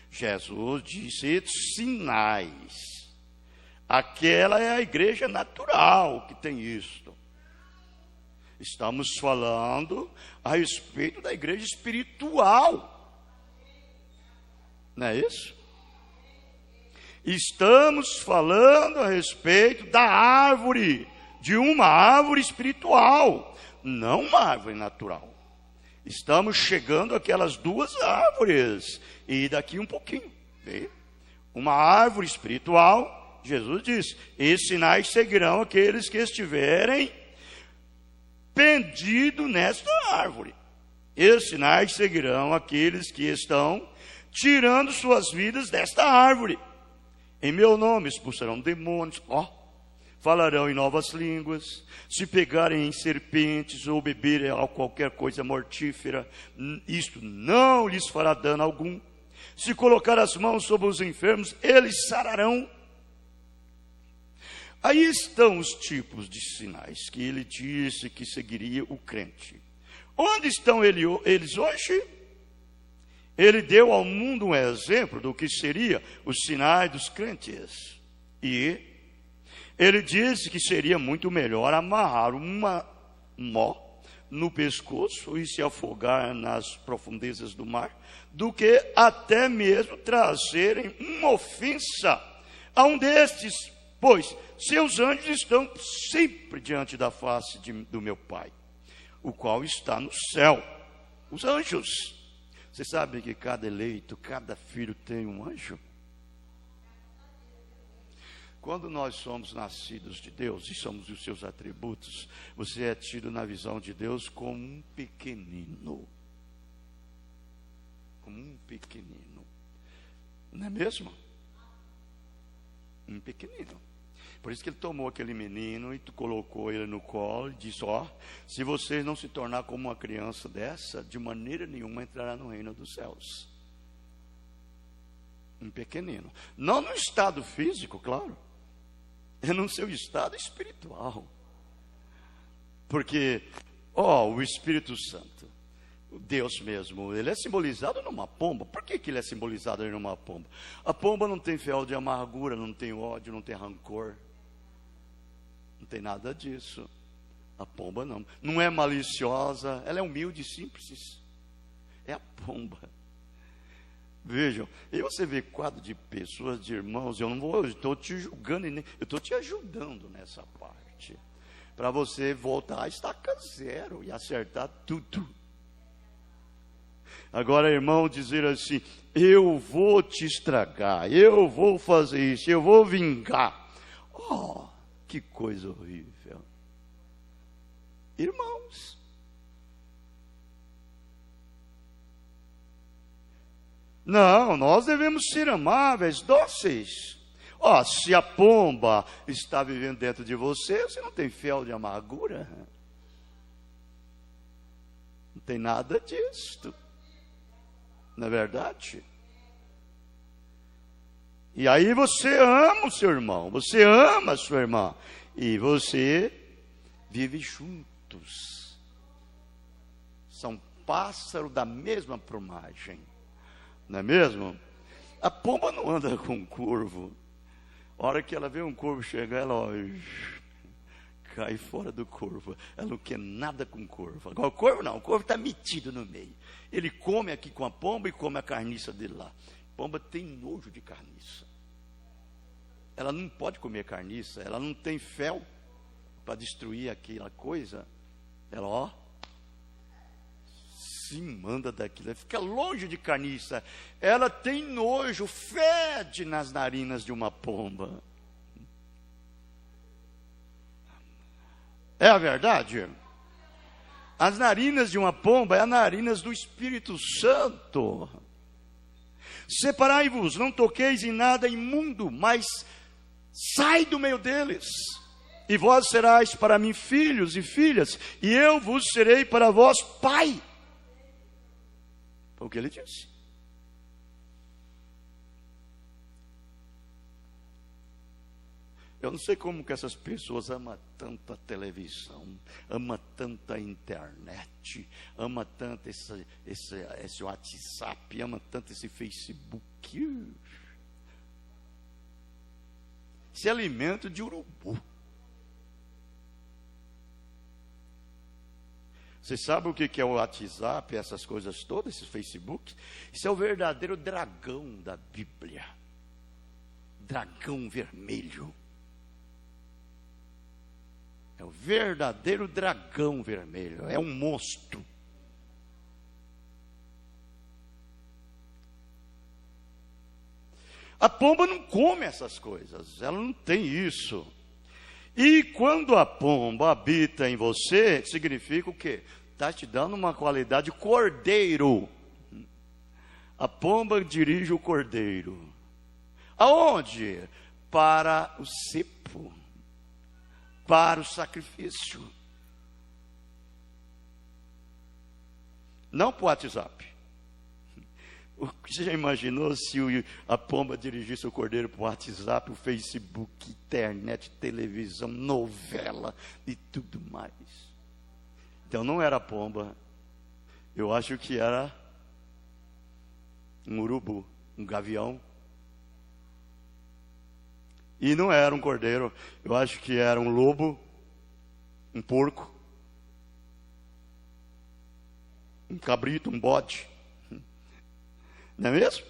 Jesus disse sinais. Aquela é a igreja natural que tem isto. Estamos falando a respeito da igreja espiritual. Não é isso? Estamos falando a respeito da árvore, de uma árvore espiritual, não uma árvore natural. Estamos chegando àquelas duas árvores, e daqui um pouquinho, vê? Uma árvore espiritual, Jesus diz, e sinais seguirão aqueles que estiverem pendidos nesta árvore. E sinais seguirão aqueles que estão tirando suas vidas desta árvore. Em meu nome expulsarão demônios, falarão em novas línguas, se pegarem em serpentes ou beberem qualquer coisa mortífera, isto não lhes fará dano algum. Se colocar as mãos sobre os enfermos, eles sararão. Aí estão os tipos de sinais que ele disse que seguiria o crente. Onde estão eles hoje? Ele deu ao mundo um exemplo do que seria os sinais dos crentes. E ele disse que seria muito melhor amarrar uma mó no pescoço e se afogar nas profundezas do mar, do que até mesmo trazerem uma ofensa a um destes, pois seus anjos estão sempre diante da face do meu Pai, o qual está no céu. Os anjos. Você sabe que cada eleito, cada filho tem um anjo? Quando nós somos nascidos de Deus e somos os seus atributos, você é tido na visão de Deus como um pequenino. Como um pequenino. Não é mesmo? Um pequenino. Por isso que ele tomou aquele menino e colocou ele no colo e disse, se vocês não se tornar como uma criança dessa, de maneira nenhuma entrará no reino dos céus. Um pequenino. Não no estado físico, claro. É no seu estado espiritual. Porque, o Espírito Santo, Deus mesmo, ele é simbolizado numa pomba. Por que ele é simbolizado numa pomba? A pomba não tem fel de amargura, não tem ódio, não tem rancor. Não tem nada disso. A pomba não é maliciosa, ela é humilde e simples. É a pomba. Vejam, e você vê quadro de pessoas, de irmãos, eu estou te julgando, eu estou te ajudando nessa parte, para você voltar a estaca zero e acertar tudo. Agora, irmão, dizer assim, eu vou te estragar, eu vou fazer isso, eu vou vingar. Que coisa horrível. Irmãos, não, nós devemos ser amáveis, dóceis. Se a pomba está vivendo dentro de você, você não tem fel de amargura. Não tem nada disso. Não é verdade? E aí você ama o seu irmão, você ama a sua irmã, e você vive juntos. São pássaros da mesma plumagem, não é mesmo? A pomba não anda com um corvo. A hora que ela vê um corvo chegar, ela cai fora do corvo. Ela não quer nada com o corvo. Agora o corvo não, o corvo está metido no meio. Ele come aqui com a pomba e come a carniça dele lá. A pomba tem nojo de carniça. Ela não pode comer carniça, ela não tem fel para destruir aquela coisa. Ela, se manda daquilo, ela fica longe de carniça. Ela tem nojo, fede nas narinas de uma pomba. É a verdade? As narinas de uma pomba é as narinas do Espírito Santo. Separai-vos, não toqueis em nada imundo, mas sai do meio deles. E vós serais para mim filhos e filhas, e eu vos serei para vós pai. Foi o que ele disse. Eu não sei como que essas pessoas amam tanto a televisão, amam tanto a internet, amam tanto esse WhatsApp, amam tanto esse Facebook. Esse alimento de urubu. Você sabe o que é o WhatsApp, essas coisas todas, esses Facebook? Isso é o verdadeiro dragão da Bíblia. Dragão vermelho. É o verdadeiro dragão vermelho. É um monstro. A pomba não come essas coisas. Ela não tem isso. E quando a pomba habita em você, significa o quê? Está te dando uma qualidade de cordeiro. A pomba dirige o cordeiro. Aonde? Para o cepo. Para o sacrifício. Não para o WhatsApp. Você já imaginou se a pomba dirigisse o cordeiro para o WhatsApp, o Facebook, internet, televisão, novela e tudo mais? Então não era pomba. Eu acho que era um urubu, um gavião. E não era um cordeiro. Eu acho que era um lobo, um porco, um cabrito, um bode. Não é mesmo?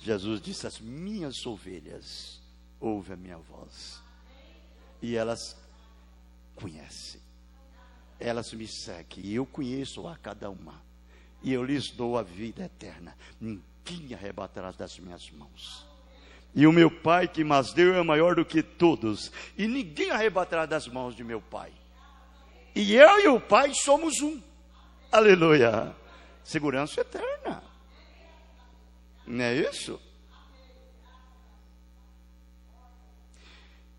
Jesus disse: as minhas ovelhas ouvem a minha voz. E elas conhecem. Elas me seguem. E eu conheço a cada uma. E eu lhes dou a vida eterna. Ninguém arrebatará das minhas mãos. E o meu Pai que mas deu é maior do que todos. E ninguém arrebatará das mãos de meu Pai. E eu e o Pai somos um. Aleluia. Segurança eterna. Não é isso?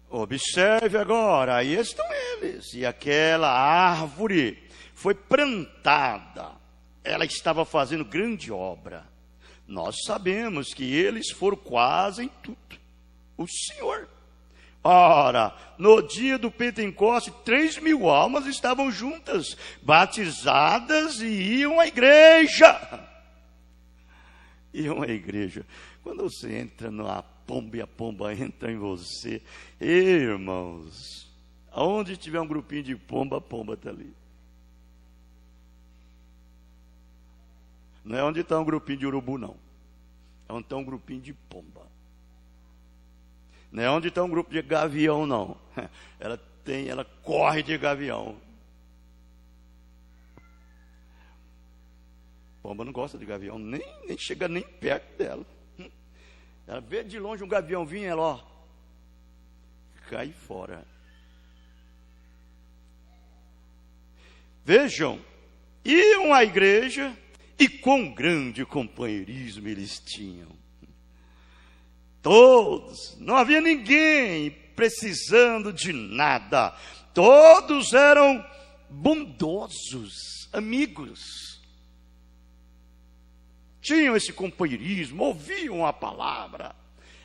Observe agora, aí estão eles. E aquela árvore foi plantada. Ela estava fazendo grande obra. Nós sabemos que eles foram quase em tudo. O Senhor. Ora, no dia do Pentecoste, 3.000 almas estavam juntas, batizadas e iam à igreja. Iam à igreja. Quando você entra na pomba e a pomba entra em você, irmãos, aonde tiver um grupinho de pomba, a pomba está ali. Não é onde está um grupinho de urubu, não. É onde está um grupinho de pomba. Não é onde está um grupo de gavião, não. Ela corre de gavião. Pomba não gosta de gavião, nem chega nem perto dela. Ela vê de longe um gavião vir, ela, ó, cai fora. Vejam, iam à igreja e quão grande companheirismo eles tinham. Todos, não havia ninguém precisando de nada. Todos eram bondosos, amigos. Tinham esse companheirismo, ouviam a palavra,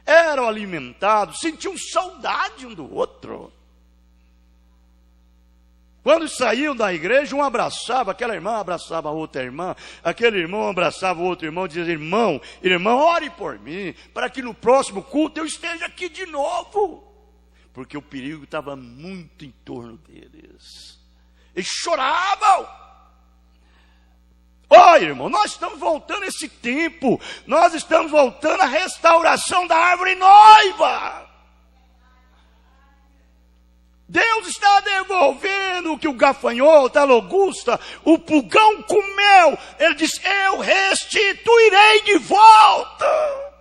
eram alimentados, sentiam saudade um do outro. Quando saíam da igreja, um abraçava, aquela irmã abraçava a outra irmã, aquele irmão abraçava o outro irmão, dizia: irmão, ore por mim, para que no próximo culto eu esteja aqui de novo. Porque o perigo estava muito em torno deles. Eles choravam. Olha, irmão, nós estamos voltando a esse tempo, nós estamos voltando à restauração da árvore noiva. Deus está devolvendo o que o gafanhoto, a locusta, o pulgão comeu. Ele disse: eu restituirei de volta.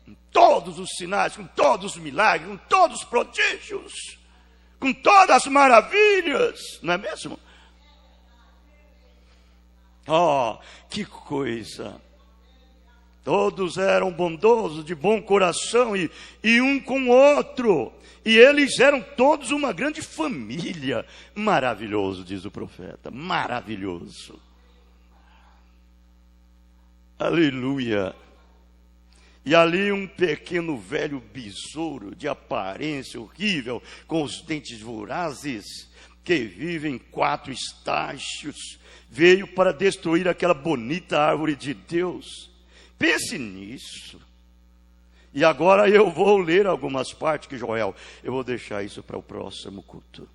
Com todos os sinais, com todos os milagres, com todos os prodígios, com todas as maravilhas, não é mesmo? Oh, que coisa! Todos eram bondosos, de bom coração e um com o outro. E eles eram todos uma grande família. Maravilhoso, diz o profeta. Maravilhoso. Aleluia. E ali um pequeno velho besouro de aparência horrível, com os dentes vorazes, que vive em 4 estágios, veio para destruir aquela bonita árvore de Deus. Pense nisso. E agora eu vou ler algumas partes que Joel, eu vou deixar isso para o próximo culto.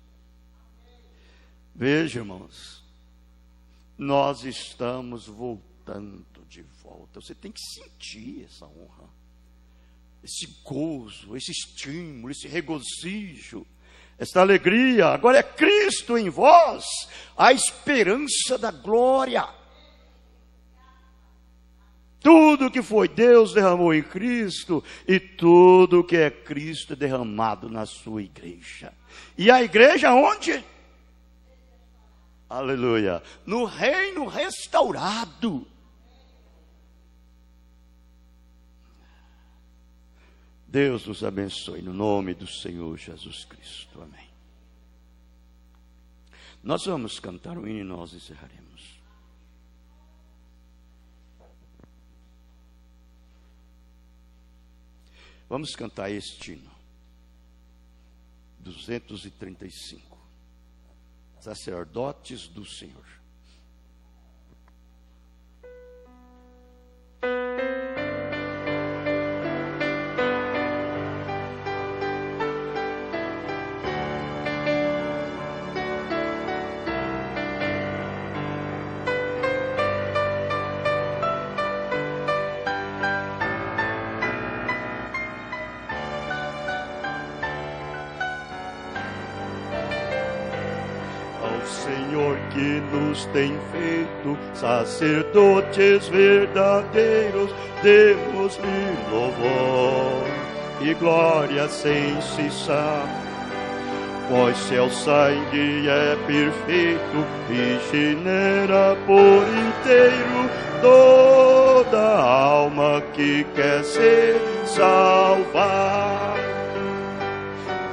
Veja, irmãos, nós estamos voltando de volta. Você tem que sentir essa honra, esse gozo, esse estímulo, esse regozijo, esta alegria. Agora é Cristo em vós, a esperança da glória. Tudo que foi Deus derramou em Cristo, e tudo que é Cristo é derramado na sua igreja. E a igreja onde? Aleluia! No reino restaurado. Deus nos abençoe no nome do Senhor Jesus Cristo. Amém. Nós vamos cantar um hino e nós encerraremos. Vamos cantar este hino. 235. Sacerdotes do Senhor. Senhor que nos tem feito sacerdotes verdadeiros, demos-lhe louvor e glória sem cessar. Pois seu sangue é perfeito e genera por inteiro toda alma que quer ser salvar.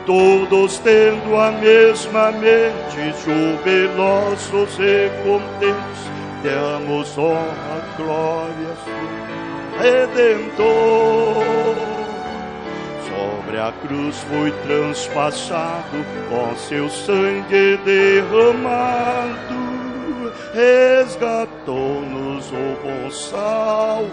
Todos tendo a mesma mente, jubilosos e contentes, damos honra, glória ao Redentor. Sobre a cruz foi transpassado, com seu sangue derramado, resgatou-nos o bom Salvador.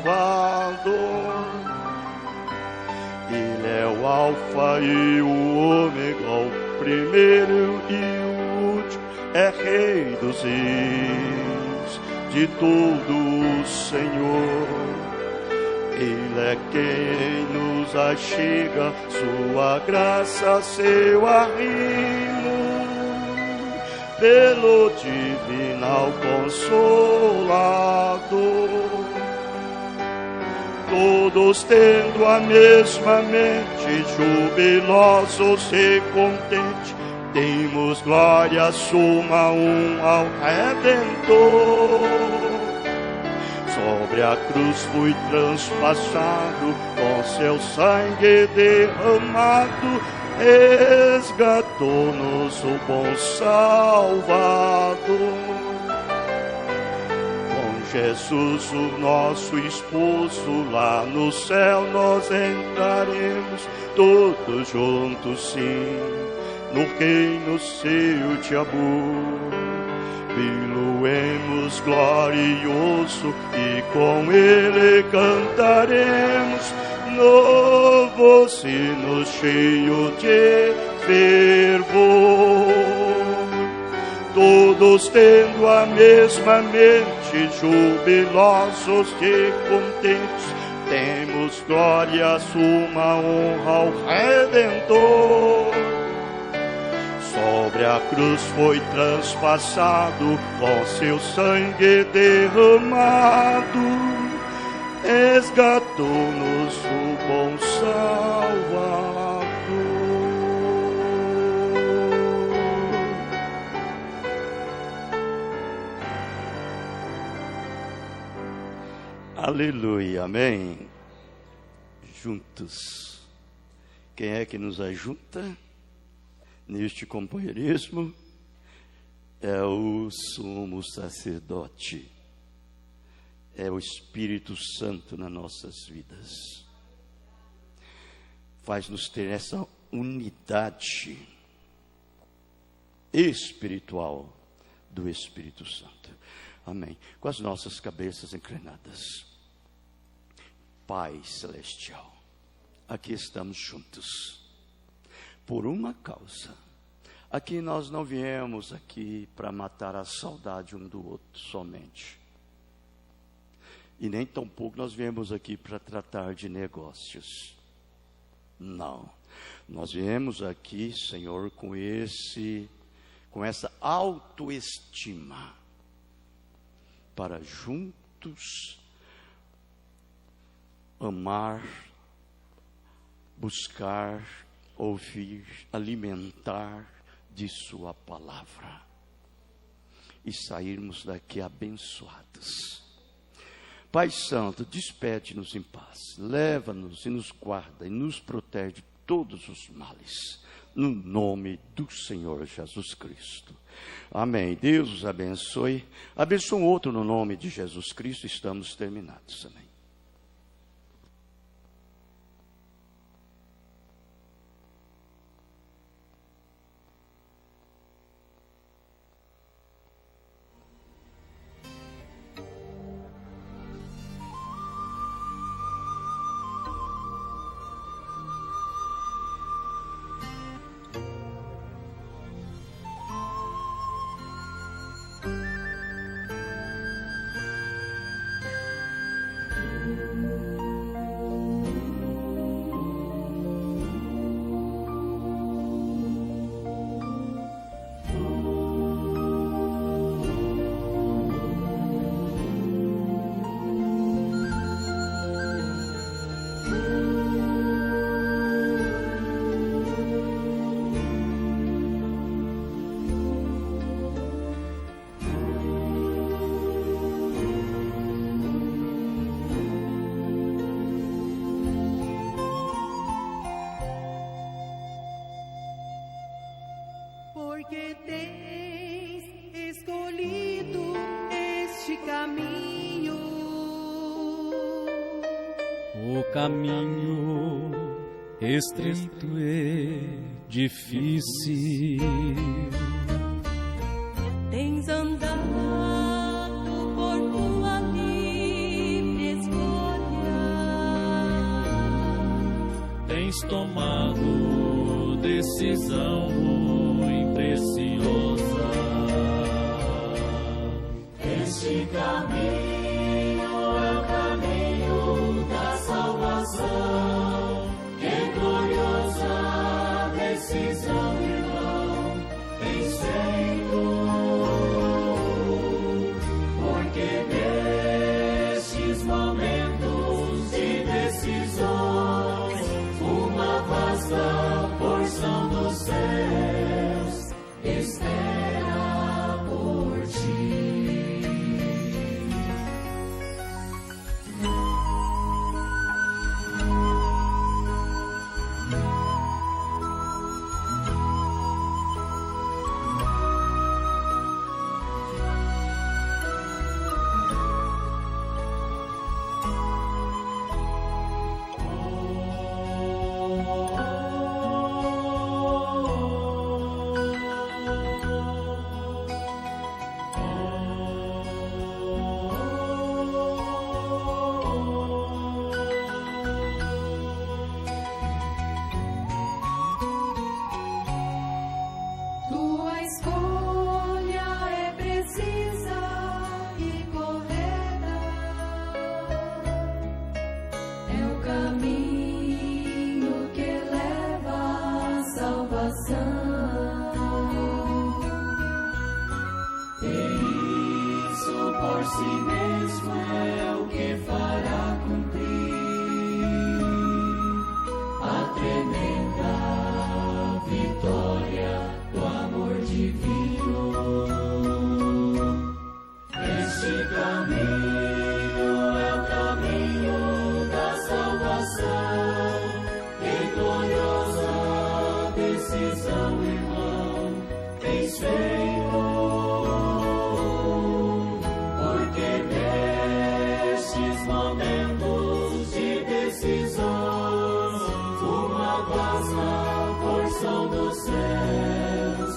Ele é o Alfa e o Ômega, o primeiro e o último, é Rei dos Reis, de todo o Senhor. Ele é quem nos achega sua graça, seu arrimo, pelo divinal Consolador. Todos tendo a mesma mente, jubilosos e contentes, demos glória, suma ao Redentor. Sobre a cruz foi transpassado, com seu sangue derramado, resgatou-nos o bom Salvador. Jesus, o nosso esposo, lá no céu nós entraremos, todos juntos sim, no reino seu de amor. Viloemos glorioso e com ele cantaremos, novo sino cheio de fervor. Todos tendo a mesma mente, jubilosos e contentes, demos glória, suma honra ao Redentor. Sobre a cruz foi transpassado, com seu sangue derramado, resgatou-nos o bom Salvador. Aleluia, amém. Juntos. Quem é que nos ajunta neste companheirismo? É o sumo sacerdote. É o Espírito Santo nas nossas vidas. Faz-nos ter essa unidade espiritual do Espírito Santo. Amém. Com as nossas cabeças inclinadas. Pai Celestial, aqui estamos juntos, por uma causa, Aqui nós não viemos aqui para matar a saudade um do outro somente. E nem tampouco nós viemos aqui para tratar de negócios. Não. Nós viemos aqui, Senhor, com essa autoestima, para juntos amar, buscar, ouvir, alimentar de sua palavra e sairmos daqui abençoados. Pai Santo, despede-nos em paz, leva-nos e nos guarda e nos protege de todos os males, no nome do Senhor Jesus Cristo. Amém. Deus os abençoe. Abençoe um outro no nome de Jesus Cristo. Estamos terminados. Amém. Porque tens escolhido este caminho, o caminho estreito e difícil. Tens andado por tua livre escolha, Tens tomado decisão preciosa. Este caminho é o caminho da salvação. Que gloriosa decisão, irmão, tens feito. Porque nestes momentos de decisões, uma vasta porção dos céus espera por ti. tua escolha é precisa e correta, é o caminho que leva à salvação. E isso por si mesmo é o que fará cumprir a tremenda vitória do amor divino. Este caminho é o caminho da salvação. Que gloriosa decisão, irmão, tens feito. Porque nestes momentos de decisões, uma vasta porção dos céus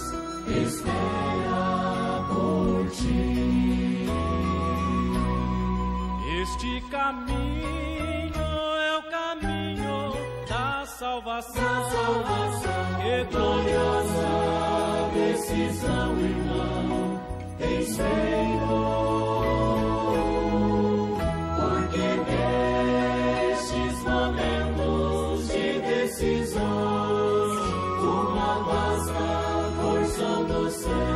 espera por ti. Este caminho é o caminho da salvação. Que gloriosa decisão, irmão, tens feito, porque nestes momentos de decisão, uma vasta porção do céu